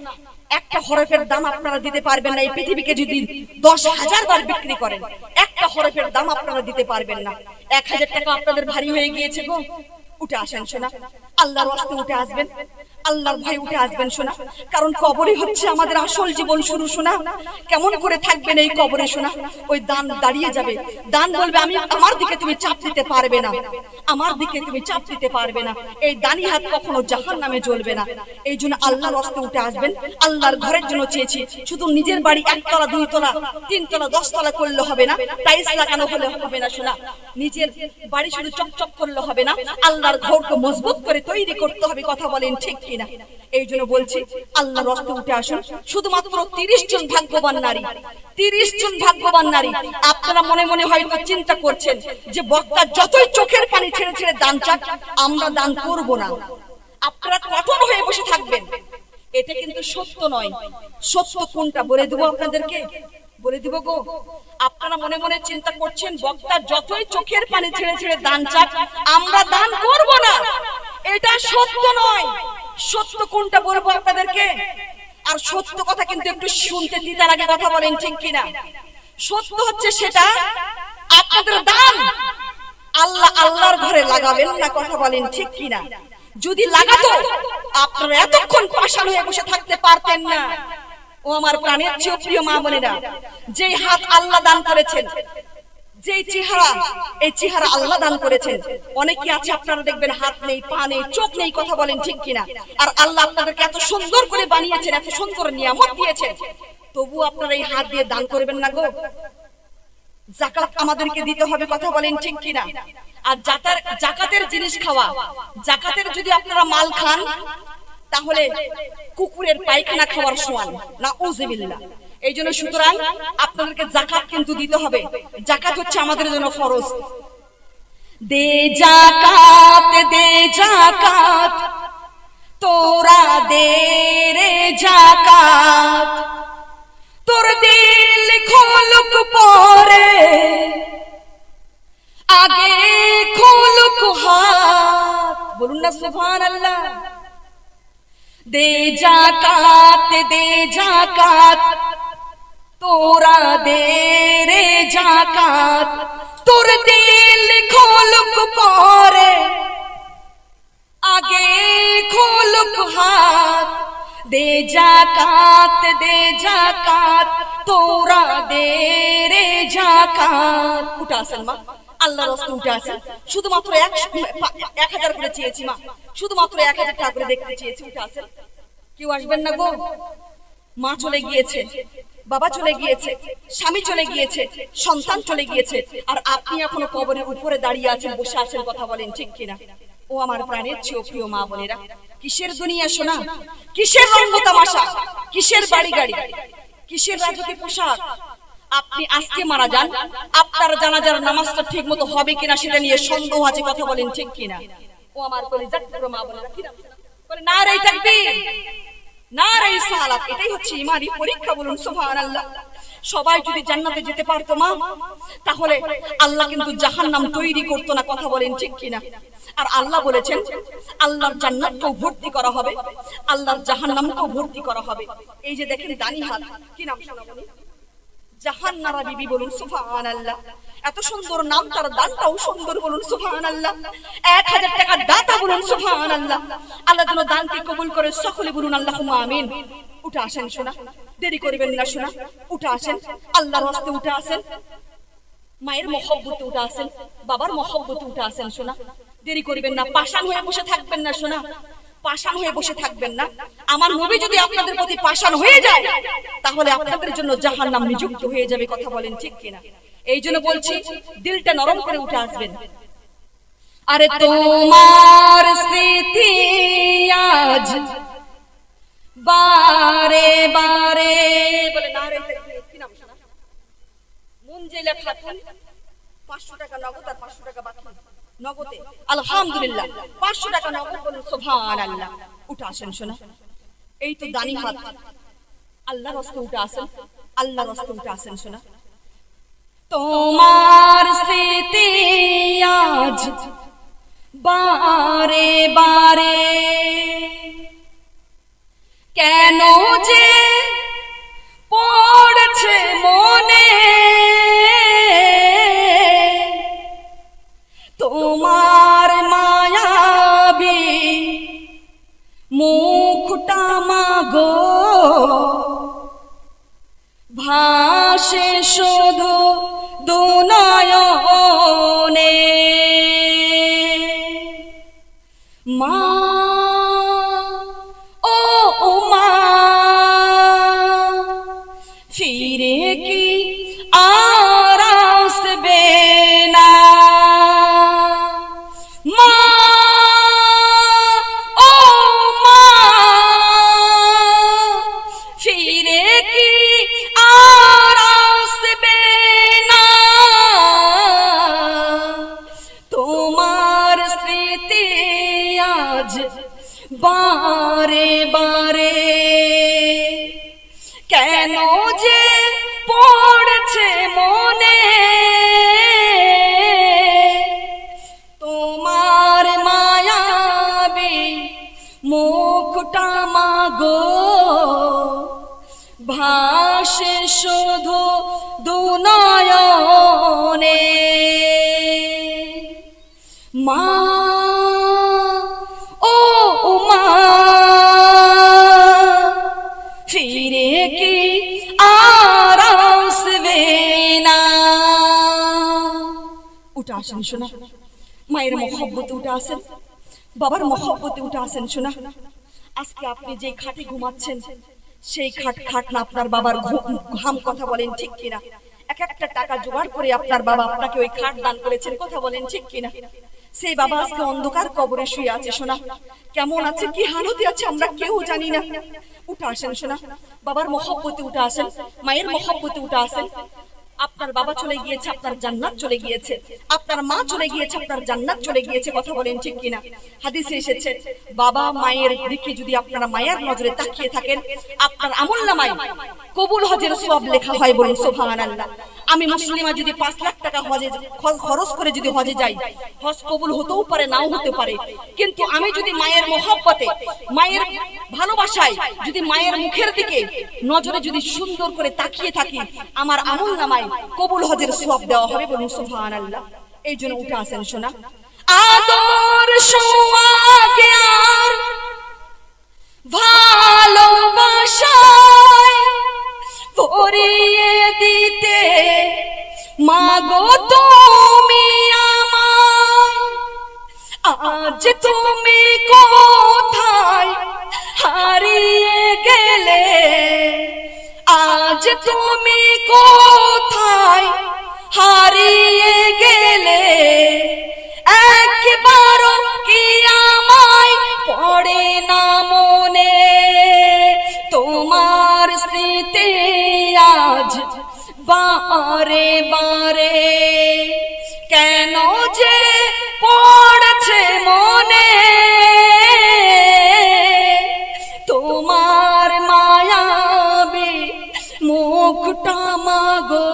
একটা হরফের দাম আপনারা দিতে পারবেন না, এই পৃথিবীকে যদি 10,000 বার বিক্রি করেন, একটা হরফের দাম আপনারা দিতে পারবেন না। 1000 টাকা আপনাদের ভারী হয়ে গিয়েছে গো। উঠে আসেন সোনা, আল্লাহর ওয়াস্তে উঠে আসবেন, আল্লাহর ভয়ে উঠে আসবেন সোনা, কারণ কবরই হচ্ছে আমাদের আসল জীবন শুরু সোনা। কেমন করে থাকবেন এই কবরে সোনা? ওই দান দাঁড়িয়ে যাবে, দান বলবে, আমি, আমার দিকে তুমি চাপ দিতে পারবে না, আমার দিকে তুমি চাপ দিতে পারবে না। এই দানি হাত কখনো জাহান্নামে জ্বলবে না। এই জন্য আল্লাহর ওয়াস্তে উঠে আসবেন। আল্লাহর ঘরের জন্য চেয়েছি, শুধু নিজের বাড়ি 1 তলা 2 তলা 3 তলা 10 তলা করলে হবে না, টাইলস লাগানো হলে হবে না সোনা। নিজের বাড়ি শুধু চকচক করলে হবে না, আল্লাহর ঘরকে মজবুত করে তৈরি করতে হবে। কথা বলেন ঠিক কিনা? এই জন্য বলছি, আল্লাহর রাস্তায় উঠে আসুন। শুধুমাত্র 30 জন ভাগ্যবান নারী, 30 জন ভাগ্যবান নারী। আপনারা মনে মনে হয়তো চিন্তা করছেন যে বক্তা যতই চোখের পানি ছেড়ে ছেড়ে দান চাক, আমরা দান করব না। আপনারা কঠোর হয়ে বসে থাকবেন, এটা কিন্তু সত্য নয়। সত্য কোনটা বলে দেবো আপনাদেরকে, বলে দিব গো। আপনারা মনে মনে চিন্তা করছেন বক্তা যতই চোখের পানি ছেড়ে ছেড়ে দান চাক, আমরা দান করব না, এটা সত্য নয়। সত্য কোনটা বলবো আপনাদেরকে। আর সত্য কথা কিন্তু একটু শুনতে দিতে লাগে। কথা বলেন ঠিক কিনা? সত্য হচ্ছে সেটা, আপনাদের দান আল্লাহ আল্লাহর ঘরে লাগাবেন না। কথা বলেন ঠিক কিনা? যদি লাগাতো, আপনারা এতক্ষণ পাষাণ হয়ে বসে থাকতে পারতেন না। ও আমার প্রাণের চেয়ে প্রিয় মা বোনেরা, যেই হাত আল্লাহ দান করেছেন, যেই চেহারা, এই চেহারা আল্লাহ দান করেছেন। অনেকে আছে আপনারা দেখবেন হাত নেই, পা নেই, চোখ নেই। কথা বলেন ঠিক কিনা? আর আল্লাহ আপনাদেরকে এত সুন্দর করে বানিয়েছেন, এত সুন্দর নিয়ামত দিয়েছেন, তবু আপনারা এই হাত দিয়ে দান করবেন না গো। যাকাত আমাদেরকে দিতে হবে। কথা বলেন ঠিক কিনা? আর যাকাতের জিনিস খাওয়া, যাকাতের যদি আপনারা মাল খান, তাহলে কুকুরের পায়খানা খাওয়ার সমান, নাউযুবিল্লাহ। এই জন্য সুতরাং আপনাদেরকে যাকাত কিন্তু দিতে হবে। যাকাত হচ্ছে আমাদের জন্য ফরজ। দে যাকাত, দে যাকাত, তোরা দে রে যাকাত, তোর দিল খোলক পরে, আগে খোলক হাত। বলুন না সুবহানাল্লাহ। দে যাকাত, দে যাকাত, তোরা দে রে যাকাত, তোর দিল খোলক পরে, আগে খোলক হাত। দে যাকাত, দে যাকাত, তোরা দে রে যাকাত। উঠে আসেন মা, আল্লাহর রাস্তায় উঠে আসেন। শুধুমাত্র 1000 করে চেয়েছি মা, শুধুমাত্র 1000 টাকা করে দেখতে চেয়েছি। উঠে আসেন। কেউ আসবেন না গো। মা চলে গিয়েছে, বাবা চলে গিয়েছে, স্বামী চলে গিয়েছে, সন্তান চলে গিয়েছে, আর আপনি এখনো কবরের উপরে দাঁড়িয়ে আছেন, বসে আছেন। কথা বলেন ঠিক কিনা? ও আমার প্রাণের চেয়ে প্রিয় মা বোনেরা, কিসের দুনিয়া সোনা, কিসের রঙ্গ তামাশা, কিসের বাড়ি গাড়ি, কিসের রাজকীয় পোশাক? আপনি আজকে মারা যান, আপনার জানাজার নামাজটা ঠিক মতো হবে কিনা সেটা নিয়ে সন্দেহ আছে, কথা বলেন ঠিক কিনা? ও আমার কলিজার টুকরো মা বলে বলে নারে তাকবীর, নারে সালাত। এটাই হচ্ছে ইমানি পরীক্ষা, বলুন সুবহানাল্লাহ। সবাই যদি জান্নাতে যেতে পারতো মা, তাহলে আল্লাহ কিন্তু জাহান্নাম তৈরি করতো না, কথা বলেন ঠিক কিনা? আর আল্লাহ বলেছেন আল্লাহর জান্নাতকেও ভর্তি করা হবে, আল্লাহর জাহান্নামকেও ভর্তি করা হবে। এই যে দেখেন দানি হাত, কি নাম শোনা বলি? জাহান্নারা বিবি, বলুন সুবহানাল্লাহ। এত সুন্দর নাম, তার দানটাও সুন্দর, বলুন সুবহানাল্লাহ। 1000 টাকা দাতা, বলুন সুবহানাল্লাহ। আল্লাহ যেন দানকে কবুল করে, সকলে বলুন আল্লাহুম্মা আমিন। উঠে আসেন শোনা, দেরি করবেন না শোনা, উঠে আসেন, আল্লাহর রাস্তায় উঠে আসেন, মায়ের মহব্বতে উঠে আসেন, বাবার মহব্বতে উঠে আসেন শোনা, দেরি করবেন না। পাষাণ হয়ে বসে থাকবেন না শোনা, পাষাণ হয়ে বসে থাকবেন না। আমার নবী যদি আপনাদের প্রতি পাষাণ হয়ে যায়, তাহলে আপনাদের জন্য জাহান্নাম নিযুক্ত হয়ে যাবে, কথা বলেন ঠিক কিনা? এই জন্য বলছি, দিলটা নরম করে উঠে আসবেন। আরে তোমার স্মৃতি আজ বারে বারে, বলে নারে তাকবীর, কি নাম শোনা? মুনজিলা খাতুন, 500 টাকা নগদ আর 500 টাকা বাকি নগদে, আলহামদুলিল্লাহ 500 টাকা নগদ, বলুন সুবহানাল্লাহ। উঠে আসেন শোনা, এই তো দানি হাত, আল্লাহর রাস্তায় উঠে আসেন, আল্লাহর রাস্তায় উঠে আসেন শোনা। তোমার স্মৃতি আজ বারে বারে কেন যে পড়ছে মনে, তোমার মায়াবী মুখটা মাগো ভাসে শুধু দুনয়নে। মা ও মা, ফিরে কি আর আসবে না? মা ও মা, ফিরে কি আর আসবে না? তোমার স্মৃতি আজ বারে বারে কেন যে পড়ছে মনে, তোমার মায়াবী মুখটা মাগো ভাসে শুধু দুনয়নে। মা ও মা, ফিরে কি আর আসবে না? উঠে আসেন শোনা, মায়ের মহব্বতে উঠে আসেন, বাবার মহব্বতে উঠে আসেন শোনা। আজকে আপনি যে খাটে ঘুমাচ্ছেন, সেই খাট না আপনার বাবার ঘাম, কথা বলেন ঠিক কিনা? এক একটা টাকা জোগাড় করে আপনার বাবা আপনাকে ওই খাট দান করেছেন, কথা বলেন ঠিক কিনা? সেই বাবা আজকে অন্ধকার কবরে শুয়ে আছে শোনা, কেমন আছে, কি হালতে আছে আমরা কেউ জানি না। উঠে আসেন শোনা, বাবার মহব্বতে উঠে আসেন, মায়ের মহব্বতে উঠে আসেন। আপনার বাবা চলে গিয়েছে, আপনার জান্নাত চলে গিয়েছে, আপনার মা চলে গিয়েছে, আপনার জান্নাত চলে গিয়েছে, কথা বলেন ঠিক কিনা? হাদিসে এসেছে, বাবা মায়ের দিকে যদি আপনারা মায়ের নজরে তাকিয়ে থাকেন, আপনার আমলনামায় কবুল হজের সওয়াব লেখা হয়, বলুন সুবহানাল্লাহ। আমি মুসলিমা যদি 5 লাখ টাকা হজে খরচ করে যদি হজে যাই, হজ কবুল হতেও পারে, নাও হতে পারে, কিন্তু আমি যদি মায়ের মহব্বতে, মায়ের ভালোবাসায়, যদি মায়ের মুখের দিকে নজরে যদি সুন্দর করে তাকিয়ে থাকি, আমার আমলনামায় কবুল হজের সওয়াব দেওয়া হবে, বলুন সুবহানাল্লাহ। এই জন্য উঠে আসেন শোনা, আদর সোয়াগে আর ভালোবাসায় ভরিয়ে দিতে মাগো তুমি আমায়। আজ তুমি কোথায় হারিয়ে গেলে, আজ তুমি কোথায় হারিয়ে গেলে, একবার কি আমায় পড়ে না মনে? তোমার স্মৃতি আজ বারে বারে কেন যে পড়ছে মনে তোমার মায়াবী মুখটা মাগো,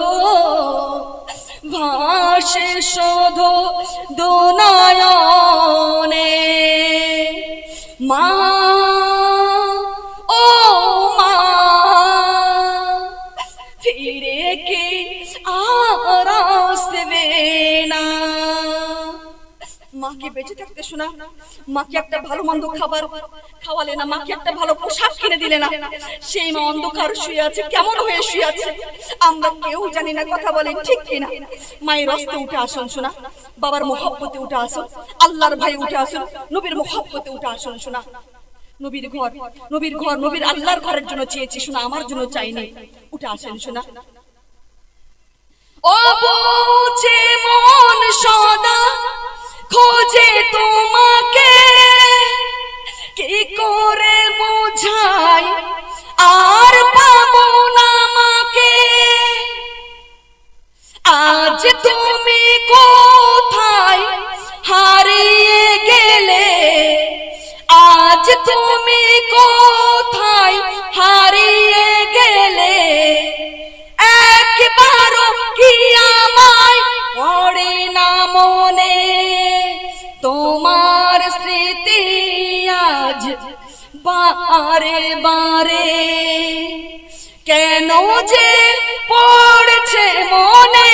ভাসে শুধু দুনয়নে। মা ও মা, ফিরে কি আর আসবে না? মাকে বেঁচে থাকতে শোনা, মাকে একটা ভালো মন্দ খাবার খাওয়ালে না, মাকে একটা ভালো পোশাক কিনে দিলে না, সেই মা অন্ধকার শুয়ে আছে, কেমন হয়ে শুয়ে আছে আমরা কেউ জানি না। কথা বলেন ঠিক কিনা? মায়ের রস্তে উঠে আসুন শোনা, বাবার মোহব্বতে উঠে আসুন, আল্লাহর ভাই উঠে আসুন, নবীর মোহব্বতে উঠে আসুন শোনা। নবীর ঘর, নবীর ঘর, নবীর আল্লাহর ঘরের জন্য চেয়েছি শোনা, আমার জন্য চাইনি। উঠে আসেন শোনা। ও বুঝে মন সদা খোঁজে তোমাকে, কি করে বোঝাই আর পাবো না মাকে। আজ তুমি কোথায় হারিয়ে গেলে, আজ তুমি কোথায় হারিয়ে গেলে, একবারও কি আমায় পড়ে না মনে তোমার স্মৃতি আজ বারে বারে কেন যে পড়ছে মনে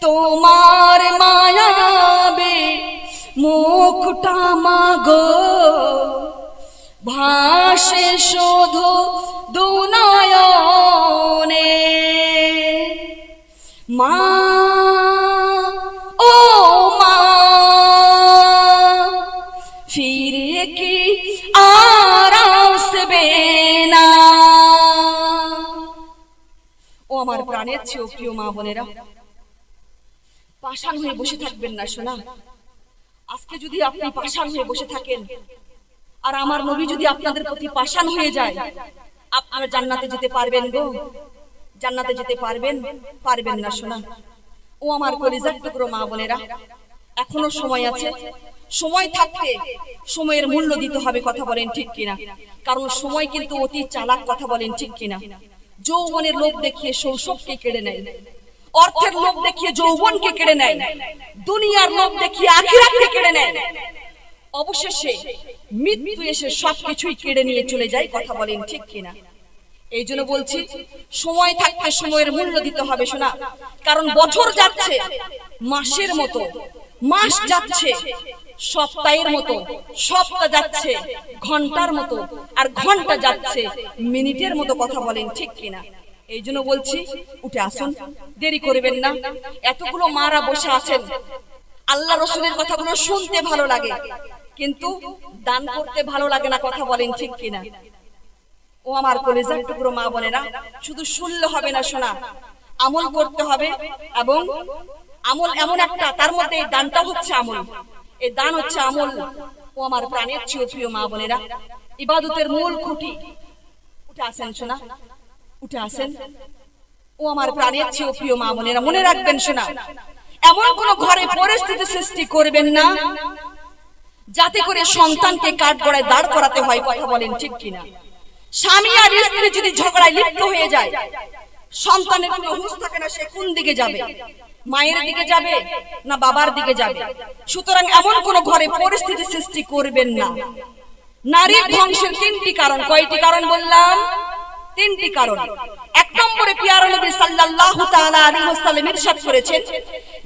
তোমার মায়াবী মুখটা মাগো, ভাসে শুধু দুনয়নে। মা ও মা, ফিরে কি আর আসবে না? ও আমার প্রাণের চেয়েও প্রিয় মা বোনেরা, পাষাণ হয়ে বসে থাকবেন না শোনা। আজকে যদি আপনি পাষাণ হয়ে বসে থাকেন আর আমার নবী যদি আপনাদের প্রতি পাষাণ হয়ে যায়, আপনারা জান্নাতে যেতে পারবেন গো? জান্নাতে যেতে পারবেন? পারবেন না শোনা। ও আমার কলিজার টুকরো মা বোনেরা, এখনো সময় আছে। সময় থাকতে সময়ের মূল্য দিতে হবে। কথা বলেন ঠিক কিনা? কারণ সময় কিন্তু অতি চালাক। কথা বলেন ঠিক কিনা? যৌবনের লোভ দেখিয়ে শৈশবকে কেড়ে নেয়, অর্থের লোভ দেখিয়ে যৌবনকে কেড়ে নেয়, দুনিয়ার লোভ দেখিয়ে আখিরাতকে কেড়ে নেয়, অবশেষে মৃত্যু এসে সবকিছুই কেড়ে নিয়ে চলে যায়। কথা বলেন ঠিক কিনা? এই জন্য বলছি, সময় থাকতে সময়ের মূল্য দিতে হবে শোনা। কারণ বছর যাচ্ছে মাসের মতো, মাস যাচ্ছে সপ্তাহের মতো, সপ্তাহ যাচ্ছে ঘন্টার মতো, আর ঘন্টা যাচ্ছে মিনিটের মতো। কথা বলেন ঠিক কিনা? এই জন্য বলছি, উঠে আসুন, দেরি করবেন না। এতগুলো মারা বসে আছেন, আল্লাহ রসুলের কথাগুলো শুনতে ভালো লাগে কিন্তু দান করতে ভালো লাগে না। কথা বলেন ঠিক কিনা? ও আমার কলিজার টুকরো মা বোনেরা, শুধু শুনলে হবে না শোনা, আমল করতে হবে। এবং আমল এমন একটা, তার মধ্যে এই দানটা হচ্ছে আমল, এই দান হচ্ছে আমল। ও আমার প্রাণের চেয়েও প্রিয় মা বোনেরা, ইবাদতের মূল খুঁটি। উঠে আসেন শোনা, উঠে আসেন। ও আমার প্রাণের চেয়েও প্রিয় মা বোনেরা, মনে রাখবেন শোনা, এমন কোন ঘরে পরিস্থিতি সৃষ্টি করবেন না যাতে করে সন্তানকে কাঠগড়ায় দাঁড় করাতে হয়। কথা বলেন ঠিক কিনা? স্বামী আর স্ত্রী যদি ঝগড়ায় লিপ্ত হয়ে যায়, সন্তানের কোনো হুঁশ থাকে না, সে কোন দিকে যাবে? মায়ের দিকে যাবে না বাবার দিকে যাবে? সুতরাং এমন কোন ঘরে পরিস্থিতি সৃষ্টি করবেন না। নারীর ধ্বংসের তিনটি কারণ। কয়টি কারণ বললাম? তিনটি কারণ। এক নম্বরে পিয়ারা নবী সাল্লাল্লাহু তাআলা আলাইহি ওয়াসাল্লাম ইরশাদ করেছেন,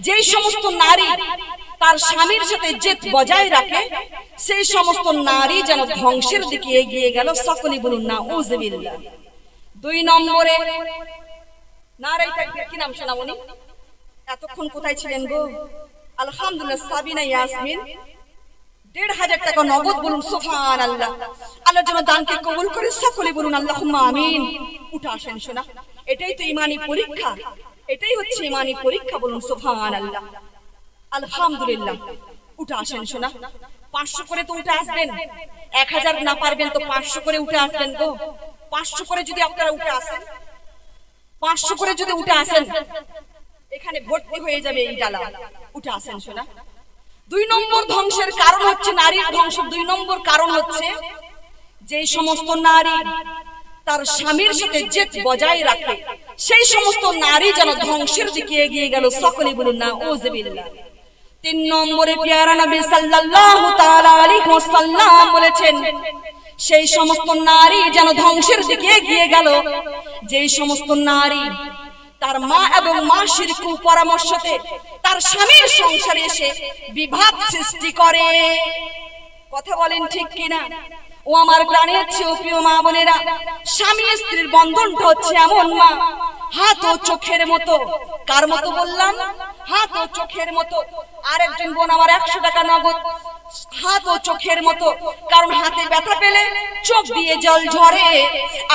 যেই সমস্ত নারী তার স্বামীর সাথে জেদ বজায় রাখে, সেই সমস্ত নারী যেন ধ্বংসের দিকে এগিয়ে গেল। সকলেই বলুন নাউযুবিল্লাহ। দুই নম্বরে নারী তাকবীর। কি নাম শোনাবনি? এতক্ষণ কোথায় ছিলেন গো? আলহামদুলিল্লাহ, সাবিনা ইয়াসমিন ১৫০০ টাকা নগদ। বলুন সুবহানাল্লাহ। আল্লাহ যেন দানকে কবুল করে। সকলে বলুন আল্লাহুম্মা আমিন। উঠে আসেন শোনা, এটাই তো ঈমানি পরীক্ষা, এটাই হচ্ছে ঈমানি পরীক্ষা। বলুন সুবহানাল্লাহ, আলহামদুলিল্লাহ। উঠে আসেন শোনা, ৫০০ করে তো উঠে আসবেন। ১০০০ না পারবেন তো ৫০০ করে উঠে আসবেন গো। 500 করে যদি আপনারা উঠে আসেন, 500 করে যদি উঠে আসেন, এখানে ভর্তি হয়ে যাবে এই ডালা। উঠে আসেন শোনা। 2 নম্বর ধ্বংসের কারণ হচ্ছে নারীর ধ্বংস। 2 নম্বর কারণ হচ্ছে যে সমস্ত নারী তার স্বামীর সাথে জেদ বজায় রাখে, সেই সমস্ত নারী যেন ধ্বংসের দিকে এগিয়ে গেল। সকলে বলুন নাউযুবিল্লাহ। 3 নম্বরে প্যারা নবী সাল্লাল্লাহু তাআলা আলাইহি ওয়াসাল্লাম বলেছেন, সেই সমস্ত নারী যেন ধ্বংসের দিকে এগিয়ে গেল যেই সমস্ত নারী তার মা এবং মাসির কুপরামর্শতে তার স্বামীর সংসারে এসে বিভাদ সৃষ্টি করে। কথা বলেন ঠিক কিনা? ও আমার প্রাণের চেয়ে প্রিয় মা বোনেরা, স্বামী স্ত্রীর বন্ধনটা হচ্ছে এমন মা, হাত ও চোখের মতো। কার মতো বললাম? হাত ও চোখের মতো। আরেকজন বোন আমার 100 টাকা নগদ। হাত ও চোখের মতো, কারণ হাতে ব্যথা পেলে চোখ দিয়ে জল ঝরে,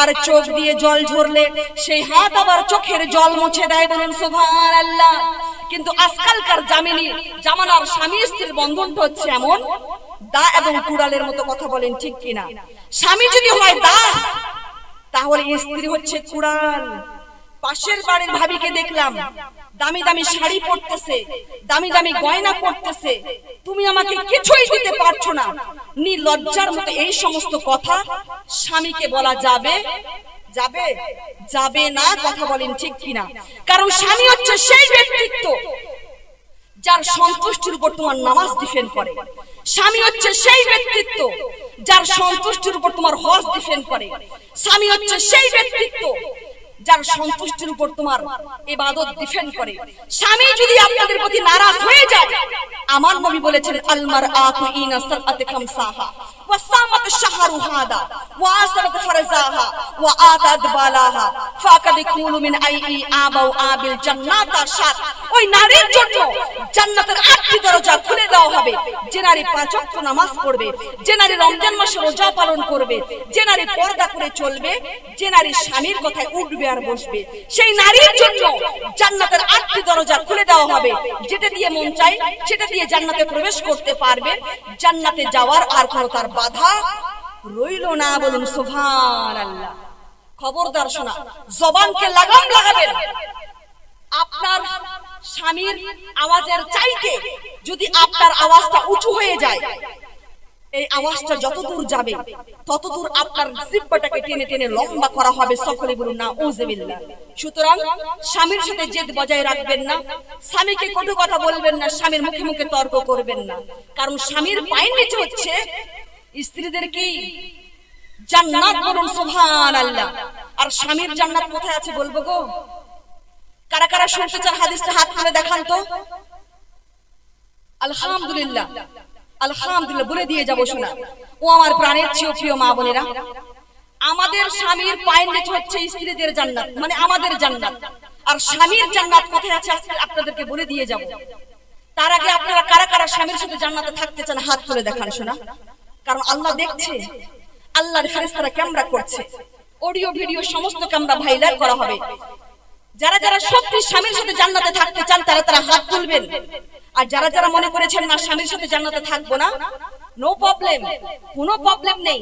আর চোখ দিয়ে জল ঝরলে সেই হাত আবার চোখের জল মুছে দেয়। বলুন সুবহানাল্লাহ। কিন্তু আজকালকার জামানার স্বামী স্ত্রীর বন্ধনটা হচ্ছে এমন, দা এবং কুড়ালের মতো। কথা বলেন ঠিক কিনা? স্বামী যদি হয় দা, তাহলে স্ত্রী হচ্ছে কুড়াল। পাশের বাড়ির ভাবিকে দেখলাম দামি দামি শাড়ি পরতেছে, দামি দামি গয়না পরতেছে, তুমি আমাকে কিছুই দিতে পারছো না। নির্লজ্জার মতো এই সমস্ত কথা স্বামীকে বলা যাবে? যাবে? যাবে না। কথা বলেন ঠিক কিনা? কারণ স্বামী হচ্ছে সেই ব্যক্তিত্ব যার সন্তুষ্টির উপর তোমার নামাজ ডিপেন্ড করে। স্বামী হচ্ছে সেই ব্যক্তিত্ব যার সন্তুষ্টির উপর তোমার হজ ডিপেন্ড করে। স্বামী হচ্ছে সেই ব্যক্তিত্ব যার সন্তুষ্টির উপর তোমার ইবাদত ডিপেন্ড করে। স্বামী যদি আপনাদের প্রতি নারাজ হয়ে যায়, আমার নবী বলেছেন, আল মারআতু ইনা সালাত খামসাহা ওয়া সামাত শাহরু হাদা ওয়া আসরাত ফারজাহা ওয়া আতাদ বালাহা ফাকাদ কুলু মিন আইই আবাউ আবিল জান্নাতা শাত। ওই নারীর জন্য জান্নাতের 8টি দরজা খুলে দেওয়া হবে। যে নারী 5 ওয়াক্ত নামাজ পড়বে, যে নারী রমজান মাসে রোজা পালন করবে, যে নারী পর্দা করে চলবে, যে নারী স্বামীর কথায় উঠবে আর বসবে, সেই নারীর জন্য জান্নাতের 8টি দরজা খুলে দেওয়া হবে। যেটা দিয়ে মন চাই সেটা দিয়ে জান্নাতে প্রবেশ করতে পারবে। জান্নাতে যাওয়ার আর কোনো তার বাধা রইল না। বলুন সুবহানাল্লাহ। খবরদার শোনা, জবানকে লাগাম লাগাবেন। আপনার স্বামীর আওয়াজের চাইতে যদি আপনার আওয়াজটা উঁচু হয়ে যায়, এই আওয়াজটা যতদূর যাবে ততদূর আপনার জিহ্বাটাকে টেনে টেনে লম্বা করা হবে। সকলে বলুন নাউযুবিল্লাহ। সুতরাং স্বামীর সাথে জেদ বজায় রাখবেন না, স্বামীকে কটু কথা বলবেন না, স্বামীর মুখে মুখে তর্ক করবেন না। কারণ স্বামীর পায়ের নিচে হচ্ছে স্ত্রীদের কি জান্নাত। বলুন সুবহানাল্লাহ। আর স্বামীর জান্নাত কোথায় আছে বলবো গো? কারা কারা শুনতে চান হাদিসটা হাত তুলে দেখান তো। আলহামদুলিল্লাহ, আলহামদুলিল্লাহ বলে দিয়ে যাবো শোনা। ও আমার প্রাণের চেয়ে প্রিয় মা বোনেরা, আমাদের স্বামীর পায়ের নিচে হচ্ছে স্ত্রীদের জান্নাত, মানে আমাদের জান্নাত। আর স্বামীর জান্নাত কোথায় আছে আজকে আপনাদেরকে বলে দিয়ে যাব। তার আগে আপনারা কারা কারা স্বামীর সাথে জান্নাতে থাকতে চান হাত তুলে দেখান শোনা। কারণ আল্লাহ দেখছে, আল্লাহর ফেরেশতারা ক্যামেরা করছে, অডিও ভিডিও সমস্ত ক্যামেরা ভাইরাল করা হবে। যারা যারা সত্যি স্বামীর সাথে জান্নাতে থাকতে চান তারা তারা হাত তুলবেন। আর যারা যারা মনে করেছেন না স্বামীর সাথে জান্নাতে থাকবো না, নো প্রবলেম, কোনো প্রবলেম নেই।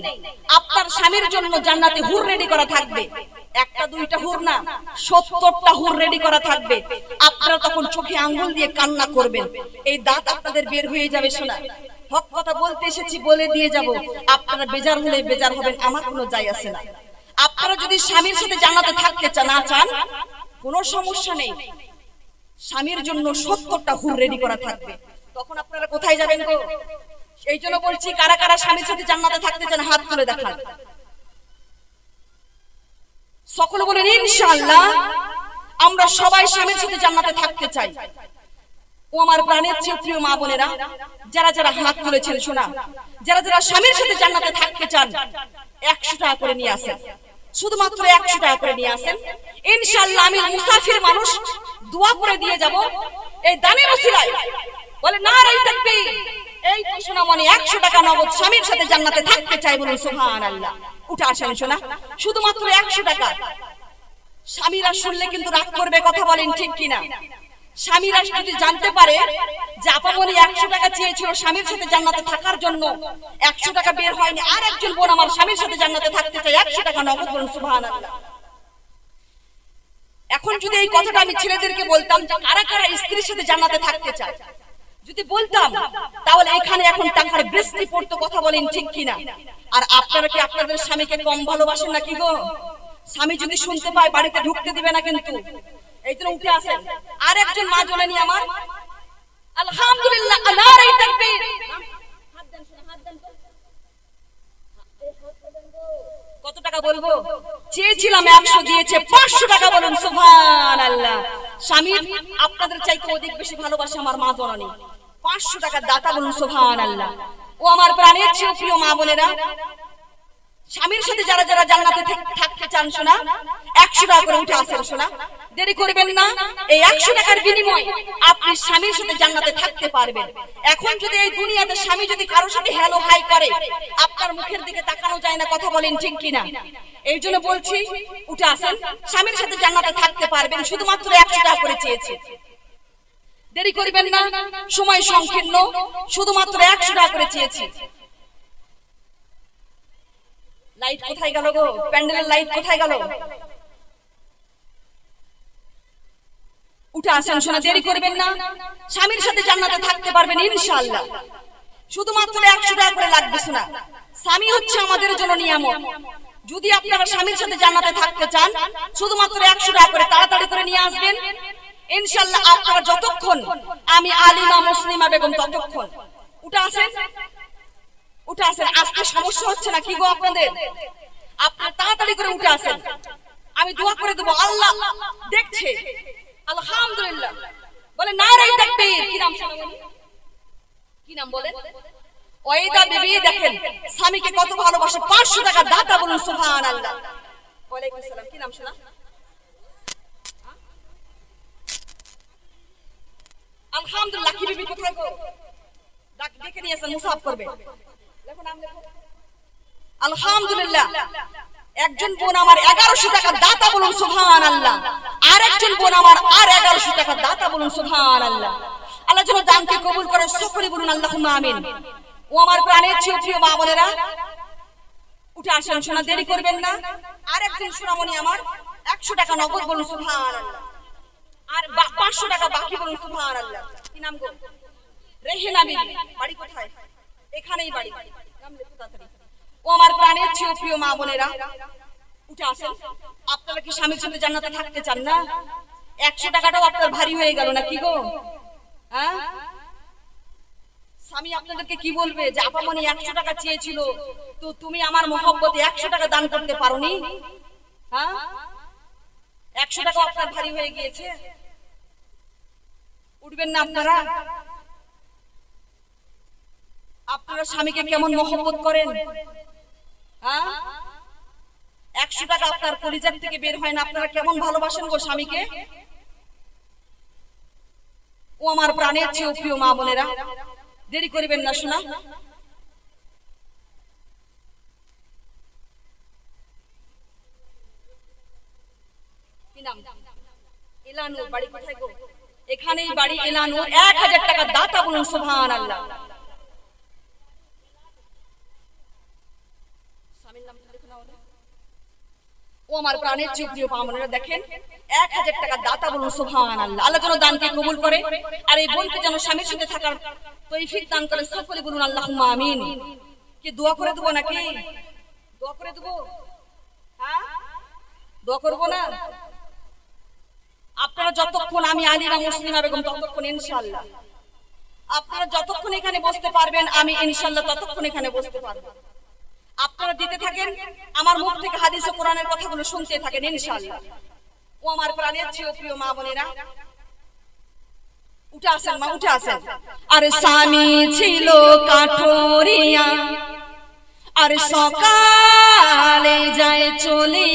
আপনার স্বামীর জন্য জান্নাতে হুর রেডি করা থাকবে। একটা দুইটা হুর না, 70টা হুর রেডি করা থাকবে। আপনারা তখন চোখে আঙ্গুল দিয়ে কান্না করবেন, এই দাঁত আপনাদের বের হয়ে যাবে। শোনা, হক কথা বলতে এসেছি, বলে দিয়ে যাব। আপনারা বেজার হলে বেজার হবেন, আমার কোনো যায় আসে না। আপনারা যদি স্বামীর সাথে জান্নাতে থাকতে না চান, কোনো সমস্যা নেই। স্বামীর জন্য 70টা হুর রেডি করা থাকবে। তখন আপনারা কোথায় যাবেন গো? এই জন্য বলছি, কারা কারা স্বামীর সাথে জান্নাতে থাকতে চান হাত তুলে দেখান। সকলে বলেন ইনশাআল্লাহ আমরা সবাই স্বামীর সাথে জান্নাতে থাকতে চাই। ও আমার প্রাণের চেয়ে প্রিয় মা বোনেরা, যারা যারা হাত তুলেছেন শোনা, যারা যারা স্বামীর সাথে জান্নাতে থাকতে চান 100 টাকা করে নিয়ে আসেন, শুধুমাত্র 100 টাকা করে নিয়ে আসেন। ইনশাআল্লাহ আমি মুসাফির মানুষ, দোয়া করে দিয়ে যাব। এই দানের ওসিলায় বলে নারায়ে তাকবীর, এই তো শোনা মনে 100 টাকা নগদ স্বামীর সাথে জান্নাতে থাকতে চাই। বলুন সুবহানাল্লাহ। উঠে আসেন শোনা, শুধুমাত্র 100 টাকা। স্বামীরা শুনলে কিন্তু রাগ করবে, কথা বলেন ঠিক কিনা? স্বামীরা যদি জানতে পারে যে আপামনি 100 টাকা চেয়েছিল স্বামীর সাথে জান্নাতে থাকার জন্য, 100 টাকা বের হয়নি, আর একজন বোন আমার স্বামীর সাথে জান্নাতে থাকতে চায়, 100 টাকা নগদ, বলুন সুবহানাল্লাহ। এখন যদি এই কথাটা আমি ছেলেদেরকে বলতাম যে কারা কারা স্ত্রীর সাথে জান্নাতে থাকতে চায়, যদি বলতাম তাহলে এখানে এখন টাকার বৃষ্টি পড়তো, কথা বলেন ঠিক কিনা? আর আপনারা কি আপনাদের স্বামীকে কম ভালোবাসেন নাকি গো? স্বামী যদি শুনতে পায় বাড়িতে ঢুকতে দিবে না কিন্তু। এই জন্য উঠে আসেন। আর একজন মা জ্বলেনি আমার, আলহামদুলিল্লাহ, নারে তাকবীর। কত টাকা বলবো? চেয়েছিলাম 100, দিয়েছে 500 টাকা, বলুন সুবহানাল্লাহ। স্বামী আপনাদের চাইতে অধিক বেশি ভালোবাসে আমার মা জননী, 500 টাকা দাতা, বলুন সুবহানাল্লাহ। ও আমার প্রাণের চেয়ে প্রিয় মা বোনেরা, স্বামীর সাথে যারা যারা জান্নাতে থাকতে চান শোনা, 100 টাকা করে উঠে আসেন শোনা, দেরি করবেন না। এই 100 টাকার বিনিময়ে আপনি স্বামীর সাথে জান্নাতে থাকতে পারবেন। এখন যদি এই দুনিয়াতে স্বামী যদি কারোর সাথে হ্যালো হাই করে, আপনার মুখের দিকে তাকানো যায় না, কথা বলেন ঠিক কিনা? এই জন্য বলছি উঠে আসেন, স্বামীর সাথে জান্নাতে থাকতে পারবেন, শুধুমাত্র 100 টাকা করে চেয়েছে। দেরি করবেন না, সময় সংকীর্ণ, শুধুমাত্র 100 টাকা করে চেয়েছি। লাইট কোথায় গেল গো? প্যান্ডেলের লাইট কোথায় গেল? উঠে আসেন শোনা, দেরি করবেন না, স্বামীর সাথে জান্নাতে থাকতে পারবেন ইনশাআল্লাহ। শুধুমাত্র 100 টাকা করে লাগবে শোনা। স্বামী হচ্ছে আমাদের জন্য নিয়ামত। যদি আপনারা স্বামীর সাথে জান্নাতে থাকতে চান, শুধুমাত্র 100 টাকা করে তাড়াতাড়ি করে নিয়ে আসবেন ইনশাআল্লাহ। আপনারা যতক্ষণ আমি আলিমা মুসলিমা বেগম ততক্ষণ। উঠে আসেন, উঠে আসেন। আজকে সমস্যা হচ্ছে না কি গো আপনাদের? আপনারা তাড়াতাড়ি করে উঠে আসেন, আমি দোয়া করে দেবো, আল্লাহ দেখছে। আলহামদুলিল্লাহ বলে, নারে তাকবীর। কি নাম শোনা? কি নাম বলে? ওয়াইদা বিবি। দেখেন স্বামীকে কত ভালোবাসে, 500 টাকা দাতা, বলুন সুবহানাল্লাহ। ওয়ালাইকুম সালাম। কি নাম শোনা? আলহামদুলিল্লাহ। কি বিবি কোথায় গো? দেখে নিয়ে আসেন, মুসাফ করবে। দেখো নাম লেখো। আলহামদুলিল্লাহ। একজন বোন আমার 1100 টাকা দাতা, বলুন সুবহানাল্লাহ। আর একজন বোন আমার আর 1100 টাকা দাতা, বলুন সুবহানাল্লাহ। আল্লাহ যেন দানকে কবুল করে, সকলে বলুন আল্লাহুম্মা আমিন। ও আমার প্রাণের চেয়ে প্রিয় মা বোনেরা, উঠে আসেন শোনা, দেরি করবেন না। আর একজন সোনামণি আমার 100 টাকা নগদ, বলুন সুবহানাল্লাহ। আর 500 টাকা বাকি, বলুন সুবহানাল্লাহ। কি নাম গো? রেহেনা বিবি। বাড়ি কোথায়? এখানেই বাড়ি। নাম লেখো তাড়াতাড়ি। ও আমার প্রাণের চেয়ে প্রিয় মা বোনেরা, উঠে আসেন। আপনারা কি স্বামীর সাথে জান্নাতে থাকতে চান না? 100 টাকাটাও আপনার ভারী হয়ে গেল না কি গো? হ্যাঁ, স্বামী আপনাদেরকে কি বলবে যে আপামনি 100 টাকা চেয়েছিল, তো তুমি আমার মহব্বতে 100 টাকা দান করতে পারোনি? হ্যাঁ, 100 টাকা আপনার ভারী হয়ে গিয়েছে। উঠবেন না আপনারা? আপনারা স্বামীকে কেমন মহব্বত করেন? হ্যাঁ, 100 টাকা আপনার কলিজার থেকে বের হয় না, আপনারা কেমন ভালোবাসেন গো স্বামীকে? ও আমার প্রাণের চেয়ে প্রিয় মা বোনেরা, দেরি করবেন না শোনা। কি নাম? এলানুর। বাড়ি কোথায় গো? এখানেই বাড়ি, এলানুর। 1000 টাকা দাতা, বলুন সুবহানাল্লাহ। স্বামীর নাম লিখো না ওরে। ও আমার প্রাণের চেয়ে প্রিয় মা বোনেরা, দেখেন 1000 টাকা দাতা, বলুন সুবহানাল্লাহ। আল্লাহ যেন দানকে কবুল করে, আর এই বোনকে যেন স্বামীর সাথে থাকার তৌফিক দান করে, সকলে বলুন আল্লাহুম্মা আমিন। কি দোয়া করে দেবো নাকি? দোয়া করে দেবো? হ্যাঁ, দোয়া করবো না? আপনারা যতক্ষণ আমি আলিমা মুসলিমা বেগম ততক্ষণ ইনশাআল্লাহ, আপনারা যতক্ষণ এখানে বসতে পারবেন আমি ইনশাআল্লাহ ততক্ষণ এখানে বসতে পারবো। আপনারা দিতে থাকেন, আমার মুখ থেকে হাদিস ও কোরআনের কথাগুলো শুনতে থাকেন ইনশাআল্লাহ। ও আমার প্রাণের চেয়ে প্রিয় মা বোনেরা, উঠে আসেন মা, উঠে আসেন। আর স্বামী ছিল কাঠুরিয়া, আর সকালে যায় চলে,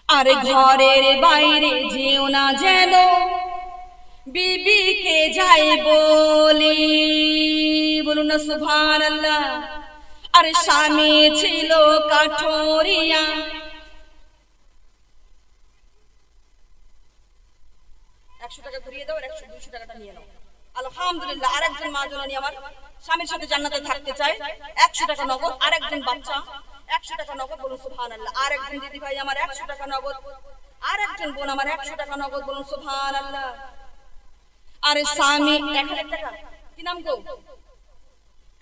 আর ঘরের বাইরে যেও না যেন বিবিকে যাই বলি, বলুন না সুবহানাল্লাহ। আর স্বামী ছিল কাঠুরিয়া, 100 টাকা ঘুরিয়ে দাও আর 200 টাকাটা নিয়ে নাও। আলহামদুলিল্লাহ, আরেকজন মা জননী আমার স্বামীর সাথে জান্নাতে থাকতে চায়, 100 টাকা নগদ। আরেকজন বাচ্চা 100 টাকা নগদ, বলুন সুবহানাল্লাহ। আরেকজন দিদি ভাই আমার 100 টাকা নগদ। আরেকজন বোন আমার 100 টাকা নগদ, বলুন সুবহানাল্লাহ। আরে স্বামী 1000 টাকা, কি নাম গো?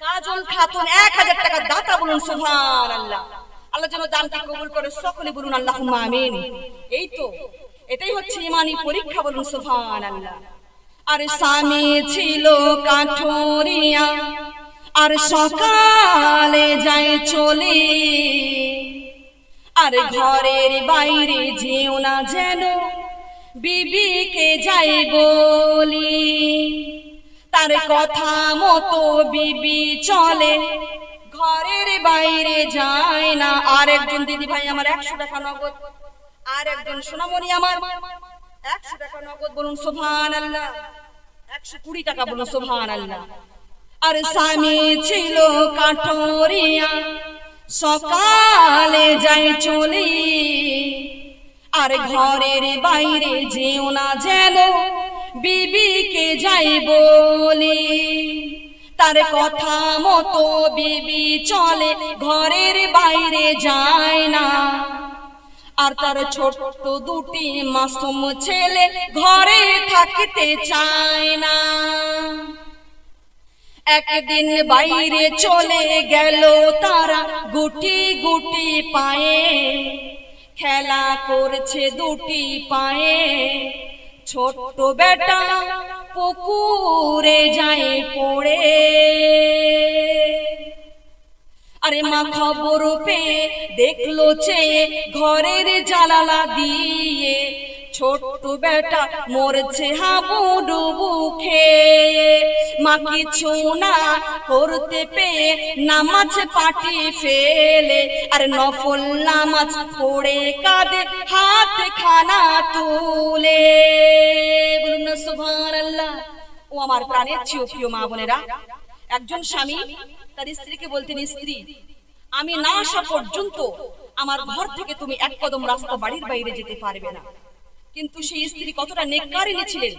কাজল খাতুন 1000 টাকা দাতা, বলুন সুবহানাল্লাহ। আল্লাহ যেন দানকে কবুল করে, সকলে বলুন আল্লাহুম্মা আমিন। এই তো, এটাই হচ্ছে ঈমানি পরীক্ষা, বলুন সুবহানাল্লাহ। আরে স্বামী ছিল কাঠুরিয়া, আর সকালে যায় চলে, আরে ঘরের বাইরে যেও না যেন বিবিকে যাই বলি, তার কথা মতো বিবি চলে, ঘরের বাইরে যায় না। আরেকজন দিদি ভাই আমার 100 টাকা নগদ। আরেকজন সোনামণি আমার 100 টাকা নগদ, বলুন সুবহানাল্লাহ। 120 টাকা, বলুন সুবহানাল্লাহ। আর স্বামী ছিল কাঠুরিয়া, সকালে যায় চলে, আর ঘরের বাইরে যেও না যেন বিবিকে যাই বলি, তার কথা মতো বিবি চলে, ঘরের বাইরে যায় না। আর তার ছোট্ট দুটি মাসুম ছেলে ঘরে থাকতে চায় না। একদিন বাইরে চলে গেল তারা গুটি গুটি পায়ে, খেলা করছে দুটি পায়ে, ছোট্ট বেটা পুকুরে যায় পড়ে। আরে মা খবর পেয়ে দেখলো চেয়ে ঘরের জানালা দিয়ে, ছোট্ট বেটা মরছে হাবুডুবু খেয়ে। মা কিছু না করতে পেয়ে নামাজ পাটি ফেলে, আর নফল নামাজ পড়ে কাঁদে হাত খানা তুলে, বলুন সুবহানাল্লাহ। ও আমার প্রাণের চেয়েও প্রিয় মা বোনেরা, একজন স্বামী তার স্ত্রীকে বলতেন, স্ত্রী আমি না আসা পর্যন্ত আমার ঘর থেকে তুমি এক কদম রাস্তা বাড়ির বাইরে যেতে পারবে না। কিন্তু সেই স্ত্রী কতটা নেককারিনী ছিলেন,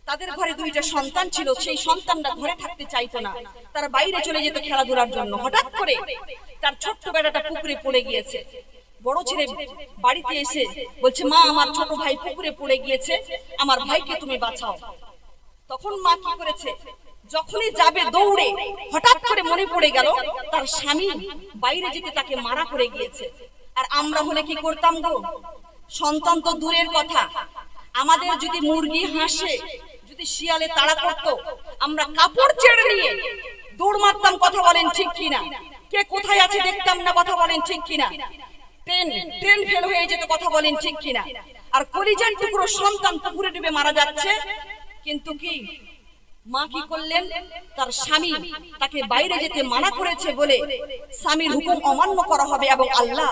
তাদের ঘরে 2টা সন্তান ছিল, সেই সন্তানরা ঘরে থাকতে চাইতো না, তারা বাইরে চলে যেত খেলাধুলার জন্য। হঠাৎ করে তার ছোট্ট বেটাটা পুকুরে পড়ে গিয়েছে। বড় ছেলে বাড়িতে এসে বলছে, মা আমার ছোট ভাই পুকুরে পড়ে গিয়েছে, আমার ভাইকে তুমি বাঁচাও। তখন মা কি করেছে, যখনই যাবে দৌড়ে, হঠাৎ করে মনে পড়ে গেল তার স্বামী বাইরে যেতে তাকে মারা করে গিয়েছে। আর আমরা হলে কি করতাম গো? সন্তান তো দূরের কথা, আমাদের যদি মুরগি হাসে, যদি শিয়ালে তাড়া করতো, আমরা কাপড় ছেড়ে নিয়ে দৌড় মারতাম। কথা বলেন ঠিক কিনা? কে কোথায় আছে দেখতাম না। কথা বলেন ঠিক কিনা? ট্রেন ফেল হয়ে যেত। কথা বলেন ঠিক কিনা? আর কলিজার টুকরো সন্তান পুকুরে ডুবে মারা যাচ্ছে, কিন্তু কি মা কি করলেন, তার স্বামী তাকে বাইরে যেতে মানা করেছে বলে স্বামীর হুকুম অমান্য করা হবে এবং আল্লাহ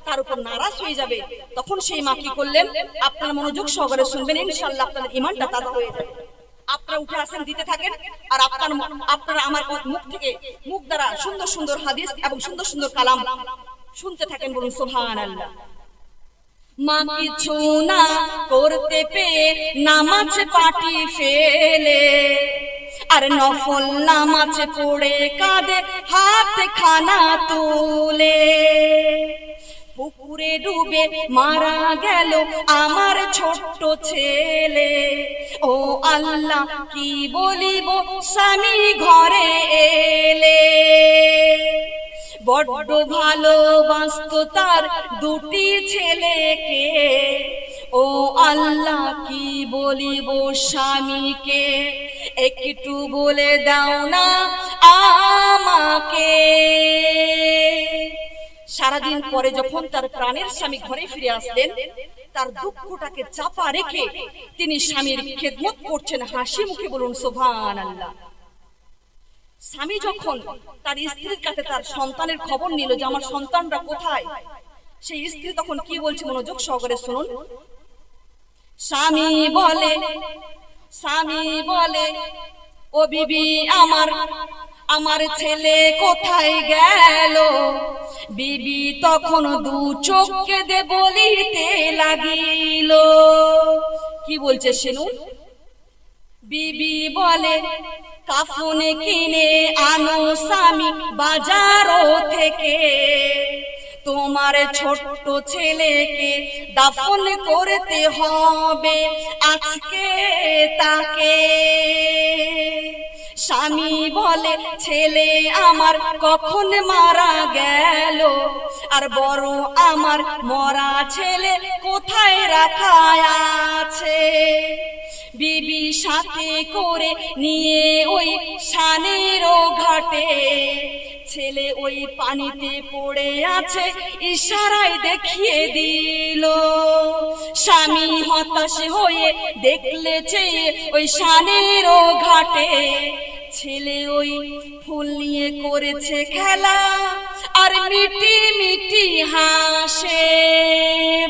তার উপর নারাজ হয়ে যাবে, তখন সেই মা কি করলেন, আপনারা মনোযোগ সহকারে শুনবেন, ইনশাআল্লাহ আপনাদের ঈমানটা তাজা হয়ে যাবে। আপনারা উঠে আসেন, দিতে থাকেন, আর আপনারা আমার মুখ দ্বারা সুন্দর সুন্দর হাদিস এবং সুন্দর সুন্দর কালাম শুনতে থাকেন, বলুন সুবহানাল্লাহ। মা কিছু না করতে পেয়ে নামাজ পাটি ফেলে, আর নফল নামাজ পড়ে কাঁদে হাত খানা তুলে। পুকুরে ডুবে মারা গেল আমার ছোট্ট ছেলে, ও আল্লাহ কি বলিব স্বামী ঘরে এলে। বড্ড ভালোবাসতো তার দুটি ছেলেকে, ও আল্লাহ কি বলিব স্বামীকে, একটু বলে দাও না আমাকে। সারাদিন পরে যখন তার প্রাণের স্বামী ঘরে ফিরে আসলেন, তার দুঃখটাকে চাপা রেখে তিনি স্বামীর খেদমত করছেন হাসি মুখে, বলুন সুবহানাল্লাহ। স্বামী যখন তার স্ত্রীর কাছে তার সন্তানের খবর নিল যে আমার সন্তানরা কোথায়, সেই স্ত্রী তখন কি বলছে মনোযোগ সহকারে শুনুন। স্বামী বলে ও বিবি আমার ছেলে কোথায় গেল। বিবি তখন দু চোখ কেঁদে বলিতে লাগিল, কি বলছে শুনুন। বিবি বলে কাফন কিনে আনো স্বামী বাজারও থেকে, তোমার ছোট্ট ছেলেকে দাফন করতে হবে আজকে তাকে। স্বামী বলে ছেলে আমার কখন মারা গেল, আর বড় আমার মরা ছেলে কোথায় রাখা আছে। বিবি সাথে করে নিয়ে ওই শানের ঘাটে, ছেলে ওই পানিতে পড়ে আছে ইশারায় দেখিয়ে দিল। স্বামী হতাশ হয়ে দেখলে চেয়ে ওই শানের ঘাটে, ছেলে ওই ফুল নিয়ে করেছে খেলা আর মিটি মিটি হাসে।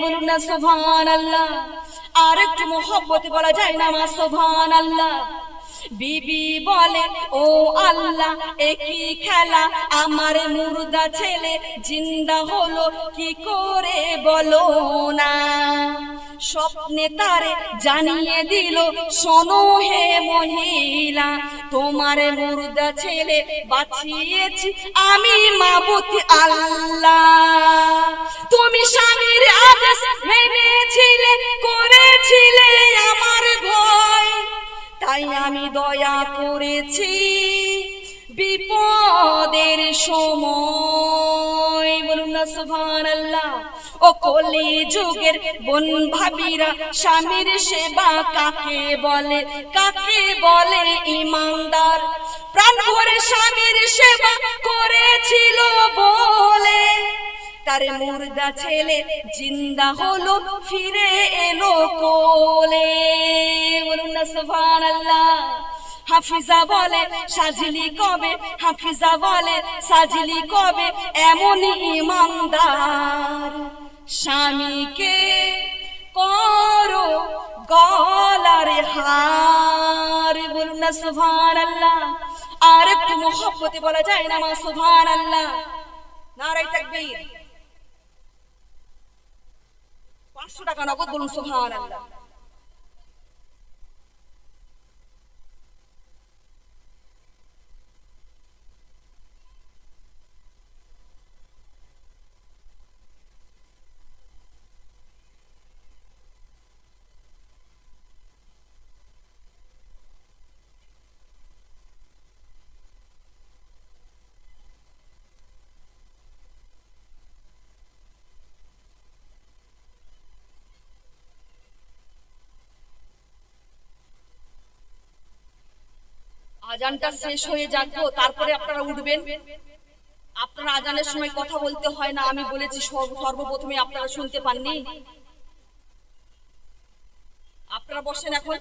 বলুন না সুবহানাল্লাহ। আর একটু মোহব্বতে বলা যায় না মা সুবহানাল্লাহ। বিবি বলে ও আল্লাহ একই খেলা, আমার মুর্দা ছেলে জিন্দা হলো কি করে বলো না। স্বপ্নে তারে জানিয়ে দিল শোনো হে মহিলা, তোমার মুর্দা ছেলে বাঁচিয়েছি আমি মাবুদ আল্লাহ। তুমি স্বামীর আদেশ মেনেছিলে, করেছিলে আমার ভয়, তাই আমি দয়া করেছি বিপদের সময়। বলুন না সুবহানাল্লাহ। ও কলি যুগের বোন ভাবিরা, স্বামীর সেবা কাকে বলে, কাকে বলে ইমানদার। প্রাণ ভরে স্বামীর সেবা করেছিল বলে তার মুর্দা ছেলে জিন্দা হলো ফিরে এলো কোলে। বলুন না সুবহানাল্লাহ। হাফিজা বলে সাজলি কবে, হাফিজা বলে সাজলি কবে, এমন ইমানদার স্বামীকে করো গলার হার। বলুন না সুবহানাল্লাহ। আর একটু মোহব্বতে বলা যায় না মা সুবহানাল্লাহ। নারে তাকবীর। 500 টাকা নগদ বলুন সুবহানাল্লাহ। আজানটা শেষ হয়ে যাক, তারপরে আপনারা উঠবেন। আপনারা আজানের সময় কথা বলতে হয় না, আমি বলেছি সর্বপ্রথমে, আপনারা শুনতে পাননি। আপনারা বসেন এখন।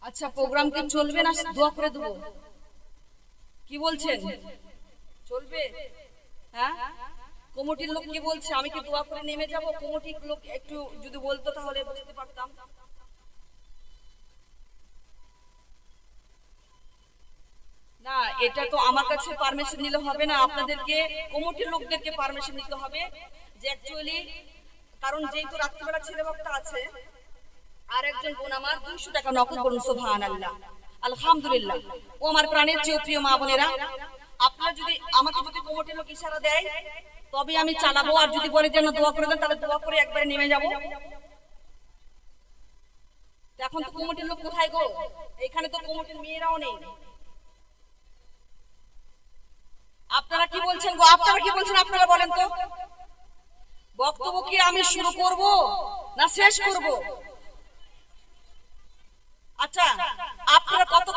আচ্ছা, প্রোগ্রাম কি চলবে না দোয়া করে দেবো? কি বলছেন, চলবে? হ্যাঁ, কমিটির লোক কি বলছে? আমি কি দোয়া করে নেমে যাব? কমিটির লোক একটু যদি বলতো তাহলে বুঝতে পারতাম। না, এটা তো আমার কাছে পারমিশন নিলে হবে না, আপনাদেরকে কমিটির লোকদেরকে পারমিশন নিতে হবে। যে অ্যাকচুয়ালি কারণ যেহেতু রাত্রিবেলা ছেলে বক্তা আছে, আর একজন বোন আমার 200 টাকা নগদ বলুন সুবহানাল্লাহ। আলহামদুলিল্লাহ। ও আমার প্রাণের চেয়ে প্রিয় মা বোনেরা, আপনারা যদি আমাকে যদি কমিটির লোক ইশারা দেয় তবে আমি চালাবো। আর যদি বলে যেন দোয়া করে দেন, তাহলে দোয়া করে একবারে নেমে যাব। এখন তো কমিটির লোক কোথায় গো? এখানে তো কমিটির মেয়েরাও নেই। আপনারা কি বলছেন গো? আপনারা কি বলছেন? আপনারা বলেন তো। বক্তব্য কি আমি শুরু করব না শেষ করব? আচ্ছা, আপনারা কত